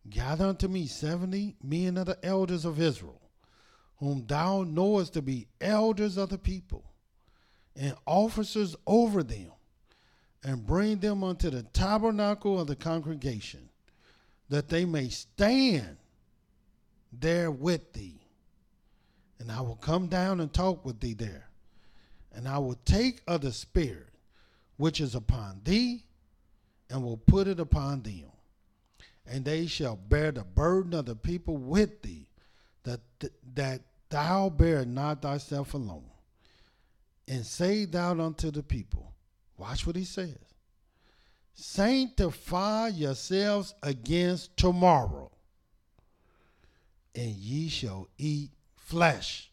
gather unto me 70 men of the elders of Israel, whom thou knowest to be elders of the people, and officers over them, and bring them unto the tabernacle of the congregation, that they may stand there with thee. And I will come down and talk with thee there. And I will take of the Spirit which is upon thee, and will put it upon them. And they shall bear the burden of the people with thee, that thou bear not thyself alone. And say thou unto the people, watch what he says, sanctify yourselves against tomorrow, and ye shall eat flesh,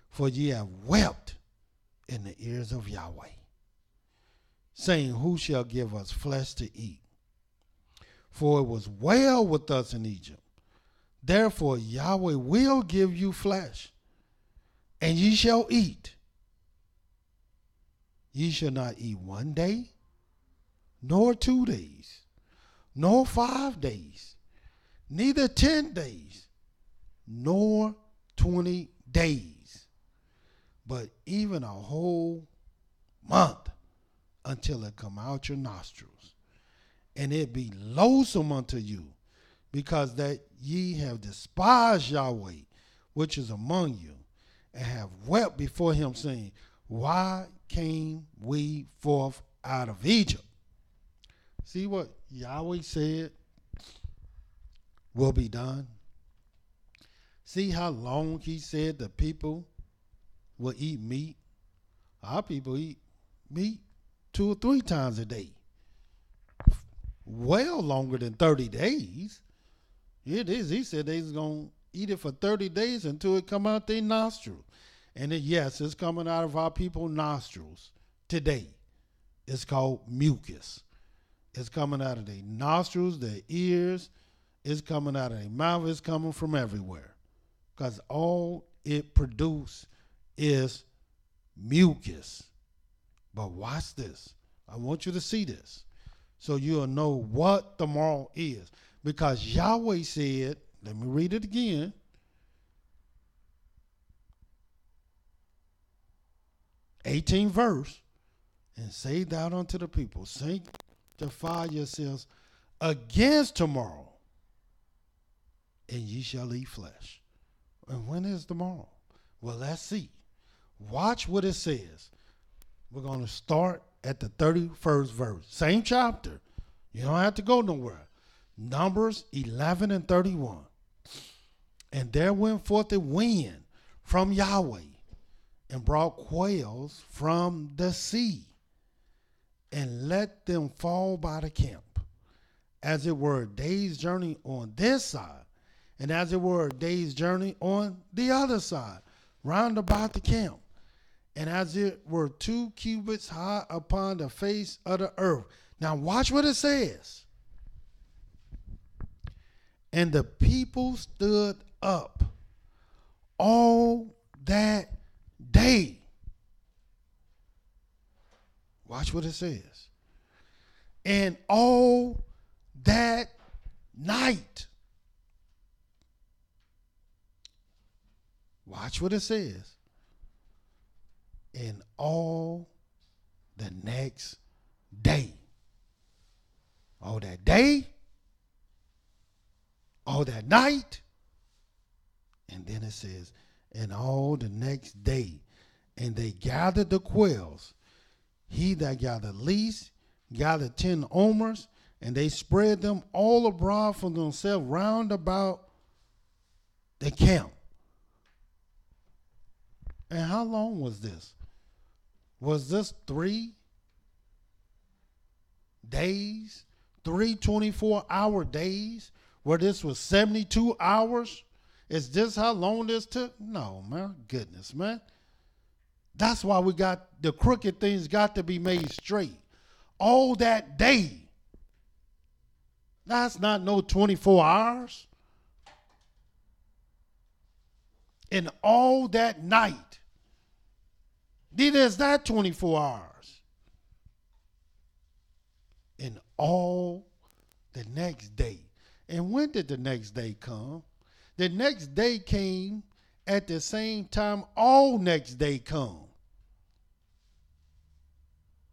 for ye have wept in the ears of Yahweh, saying, who shall give us flesh to eat? For it was well with us in Egypt. Therefore Yahweh will give you flesh, and ye shall eat. Ye shall not eat 1 day, nor 2 days, nor 5 days, neither 10 days, nor 20 days, but even a whole month until it come out your nostrils. And it be loathsome unto you, because that ye have despised Yahweh, which is among you, and have wept before him, saying, why came we forth out of Egypt? See what Yahweh said will be done. See how long he said the people will eat meat. Our people eat meat 2 or 3 times a day. Well longer than 30 days. It is. He said they was going to eat it for 30 days until it come out their nostrils. And yes, it's coming out of our people's nostrils today. It's called mucus. It's coming out of their nostrils, their ears. It's coming out of their mouth. It's coming from everywhere. Because all it produces is mucus. But watch this. I want you to see this so you'll know what tomorrow is. Because Yahweh said, let me read it again. 18th verse, and say thou unto the people, sanctify yourselves against tomorrow, and ye shall eat flesh. And when is tomorrow? Well, let's see. Watch what it says. We're going to start at the 31st verse. Same chapter. You don't have to go nowhere. Numbers 11 and 31. And there went forth a wind from Yahweh, and brought quails from the sea, and let them fall by the camp, as it were a day's journey on this side, and as it were a day's journey on the other side, round about the camp, and as it were 2 cubits high upon the face of the earth. Now watch what it says. And the people stood up all that day. Watch what it says. And all that night. Watch what it says. And all the next day. All that day. All that night. And then it says, and all the next day, and they gathered the quails. He that gathered least gathered 10 omers, and they spread them all abroad for themselves round about the camp. And how long was this? Was this 3 days? 3 24-hour days? Where this was 72 hours? Is this how long this took? No, man. Goodness, man. That's why we got the crooked things got to be made straight. All that day. That's not no 24 hours. And all that night. Neither is that 24 hours. And all the next day. And when did the next day come? The next day came at the same time all next day come.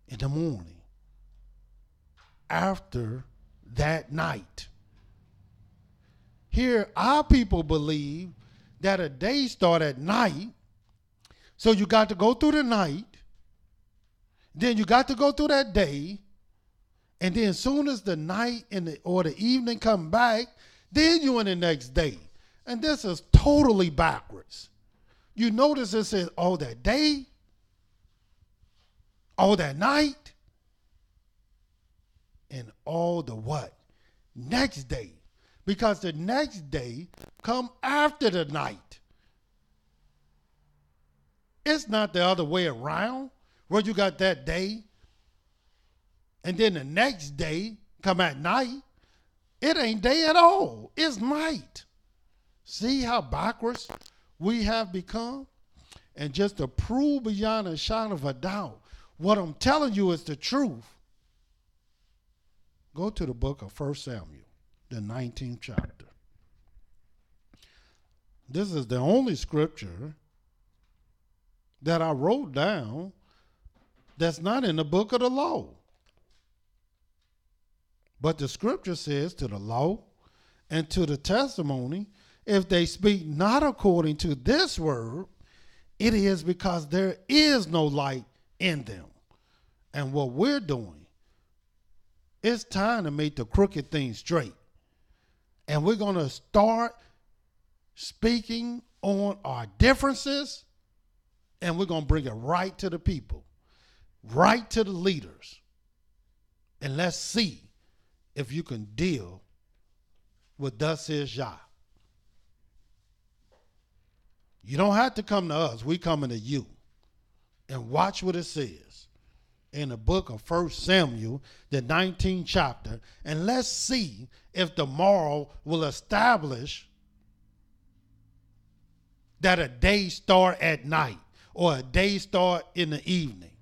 In the morning. After that night. Here, our people believe that a day start at night. So you got to go through the night. Then you got to go through that day. And then as soon as the night or the evening come back, then you in the next day. And this is totally backwards. You notice it says all that day, all that night, and all the what? Next day. Because the next day come after the night. It's not the other way around where you got that day and then the next day come at night. It ain't day at all. It's night. See how backwards we have become? And just to prove beyond a shadow of a doubt, what I'm telling you is the truth. Go to the book of 1 Samuel, the 19th chapter. This is the only scripture that I wrote down that's not in the book of the law. But the scripture says, to the law and to the testimony, if they speak not according to this word, it is because there is no light in them. And what we're doing, it's time to make the crooked things straight. And we're going to start speaking on our differences, and we're going to bring it right to the people, right to the leaders. And let's see if you can deal with thus says Yah. You don't have to come to us. We're coming to you. And watch what it says in the book of 1 Samuel, the 19th chapter. And let's see if the moral will establish that a day start at night or a day start in the evening.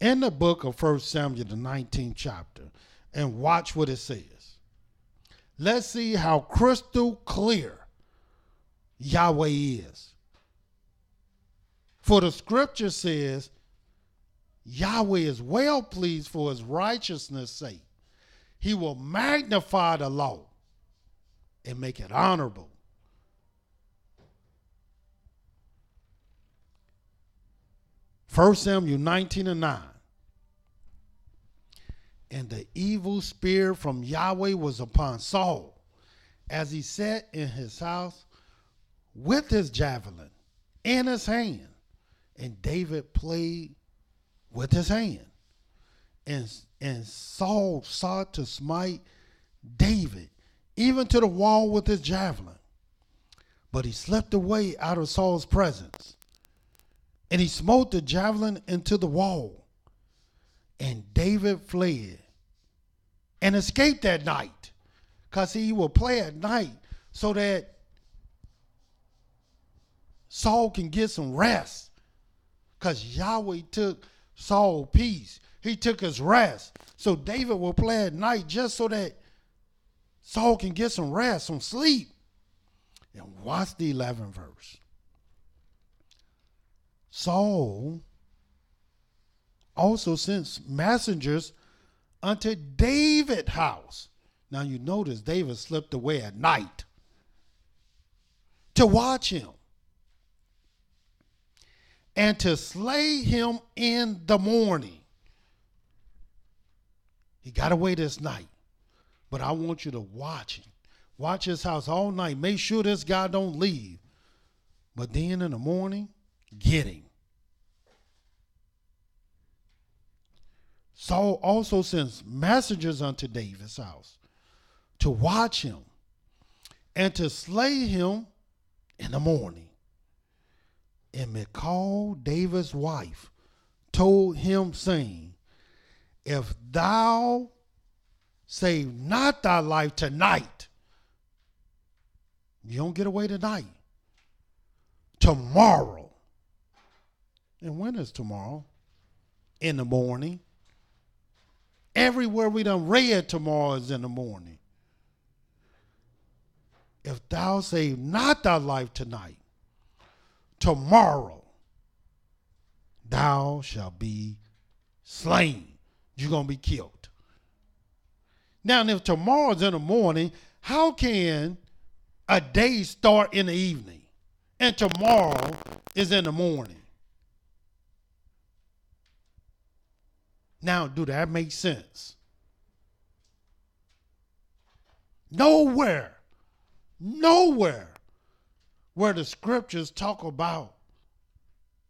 In the book of 1 Samuel, the 19th chapter, and watch what it says. Let's see how crystal clear Yahweh is. For the scripture says, Yahweh is well pleased for his righteousness' sake. He will magnify the law and make it honorable. First Samuel 19:9. And the evil spirit from Yahweh was upon Saul, as he sat in his house with his javelin in his hand. And David played with his hand. And Saul sought to smite David, even to the wall with his javelin. But he slipped away out of Saul's presence. And he smote the javelin into the wall. And David fled and escaped that night. Because he will play at night so that Saul can get some rest. Because Yahweh took Saul's peace. He took his rest. So David will play at night just so that Saul can get some rest, some sleep. And watch the 11th verse. Saul also sent messengers unto David's house. Now you notice David slipped away at night to watch him and to slay him in the morning. He got away this night, but I want you to watch him. Watch his house all night. Make sure this guy don't leave. But then in the morning, get him. Saul also sends messengers unto David's house to watch him and to slay him in the morning. And Michal, David's wife, told him, saying, if thou save not thy life tonight, you don't get away tonight, tomorrow. And when is tomorrow? In the morning. Everywhere we done read tomorrow is in the morning. If thou save not thy life tonight, tomorrow thou shalt be slain. You're going to be killed. Now, if tomorrow's in the morning, how can a day start in the evening and tomorrow is in the morning? Now, do that make sense? Nowhere where the scriptures talk about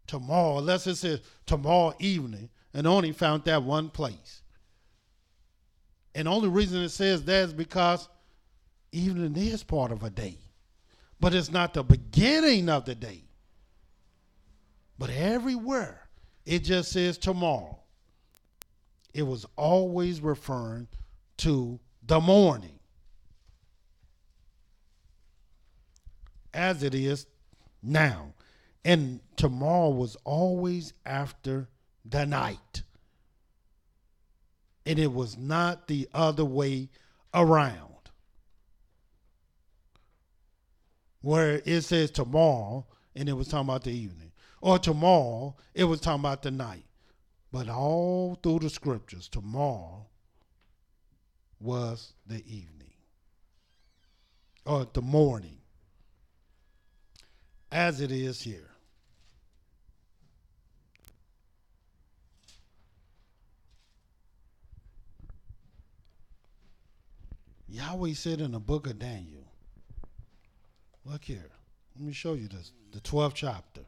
tomorrow, unless it says tomorrow evening, and only found that one place. And the only reason it says that is because evening is part of a day, but it's not the beginning of the day. But everywhere it just says tomorrow. It was always referring to the morning, as it is now. And tomorrow was always after the night. And it was not the other way around. where it says tomorrow and it was talking about the evening, or tomorrow it was talking about the night. But all through the scriptures, tomorrow was the evening or the morning, as it is here. Yahweh said in the book of Daniel, look here, let me show you this, the 12th chapter.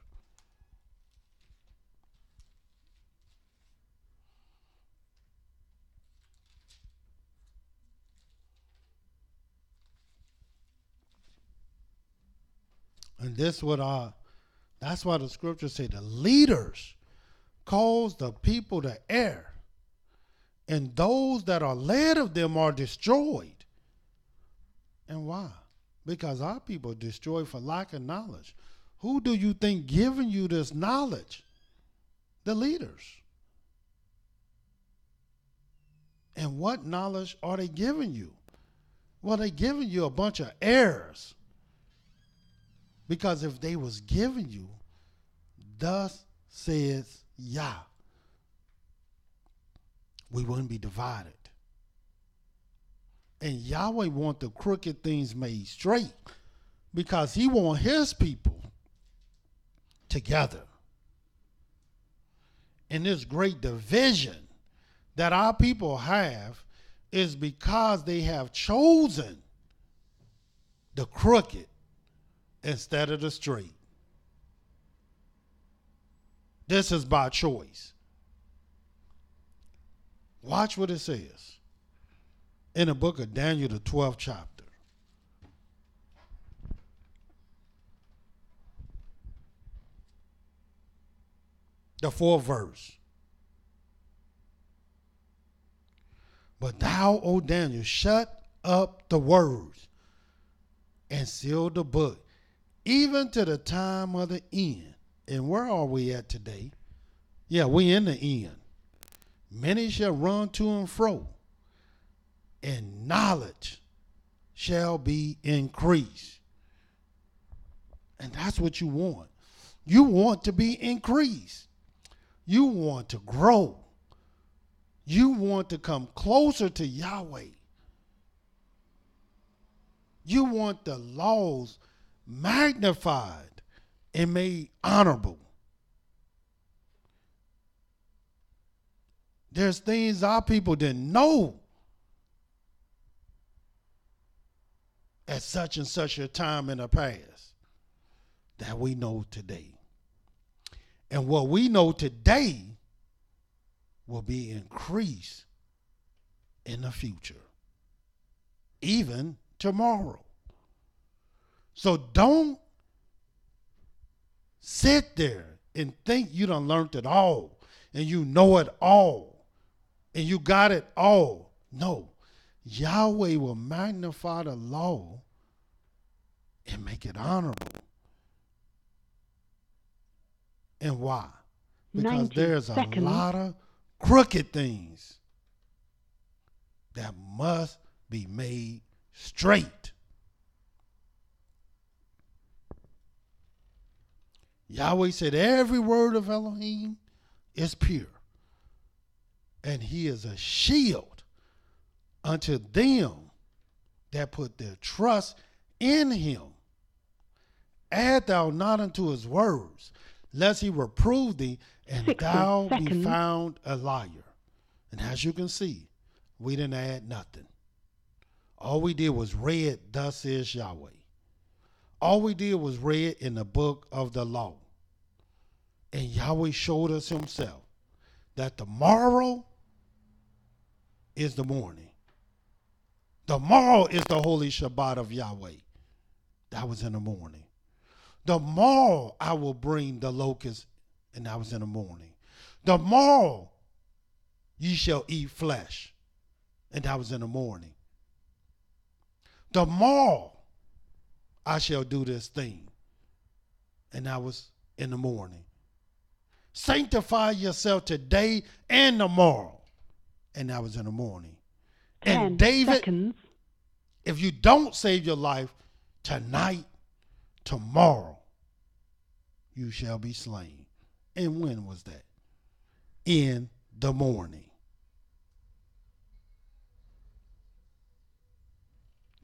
And that's why the scriptures say the leaders cause the people to err, and those that are led of them are destroyed. And why? Because our people are destroyed for lack of knowledge. Who do you think giving you this knowledge? The leaders. And what knowledge are they giving you? Well, they're giving you a bunch of errors. Because if they was giving you, thus says Yah, we wouldn't be divided. And Yahweh want the crooked things made straight because he want his people together. And this great division that our people have is because they have chosen the crooked instead of the straight. This is by choice. Watch what it says in the book of Daniel, the 12th chapter. The 4th verse. But thou, O Daniel, shut up the words and seal the book, even to the time of the end. And where are we at today? Yeah, we in the end. Many shall run to and fro, and knowledge shall be increased. And that's what you want. You want to be increased. You want to grow. You want to come closer to Yahweh. You want the laws magnified and made honorable. There's things our people didn't know at such and such a time in the past that we know today. And what we know today will be increased in the future, even tomorrow. So don't sit there and think you done learned it all and you know it all and you got it all. No. Yahweh will magnify the law and make it honorable. And why? Because there's a lot of crooked things that must be made straight. Yahweh said every word of Elohim is pure, and he is a shield unto them that put their trust in him. Add thou not unto his words, lest he reprove thee, and thou be found a liar. And as you can see, we didn't add nothing. All we did was read, thus says Yahweh. All we did was read in the book of the law. And Yahweh showed us himself that tomorrow is the morning. Tomorrow is the holy Shabbat of Yahweh. That was in the morning. Tomorrow I will bring the locusts, and that was in the morning. Tomorrow ye shall eat flesh, and that was in the morning. Tomorrow I shall do this thing, and that was in the morning. Sanctify yourself today and tomorrow, and that was in the morning. And David, if you don't save your life tonight, tomorrow you shall be slain. And when was that? In the morning.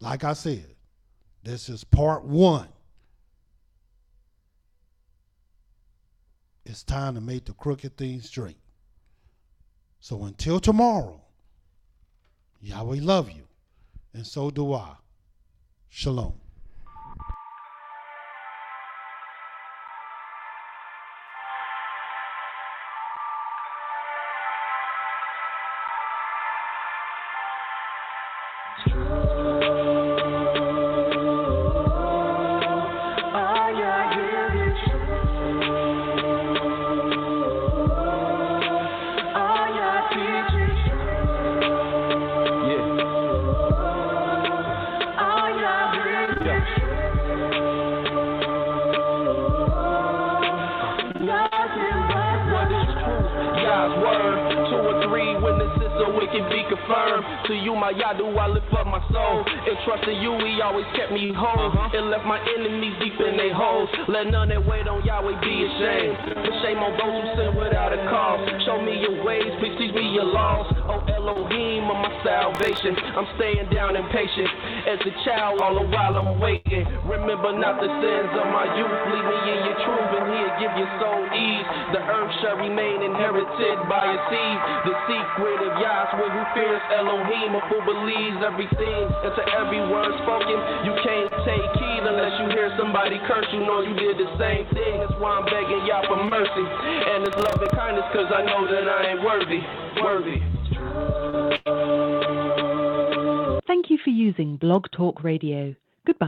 Like I said, this is part 1. It's time to make the crooked things straight. So until tomorrow, Yahweh love you, and so do I. Shalom. To you, my Yah, do I lift up my soul. And trusting you, he always kept me whole. And left my enemies deep in their holes. Let none that wait on Yahweh be ashamed. For shame on those who sin without a cause. Show me your ways, please teach me your laws. Oh Elohim of my salvation. I'm staying down and patient as a child all the while I'm waiting. Remember not the sins of my youth. Lead me in your truth and he'll give your soul ease. The earth shall remain inherited by a seed. The secret of Yahweh who fears Elohim, who believes everything, and to every word spoken. You can't take heed unless you hear somebody curse. You know you did the same thing. That's why I'm begging Yah for mercy and His love and kindness, cause I know that I ain't worthy. Thank you for using Blog Talk Radio. Goodbye.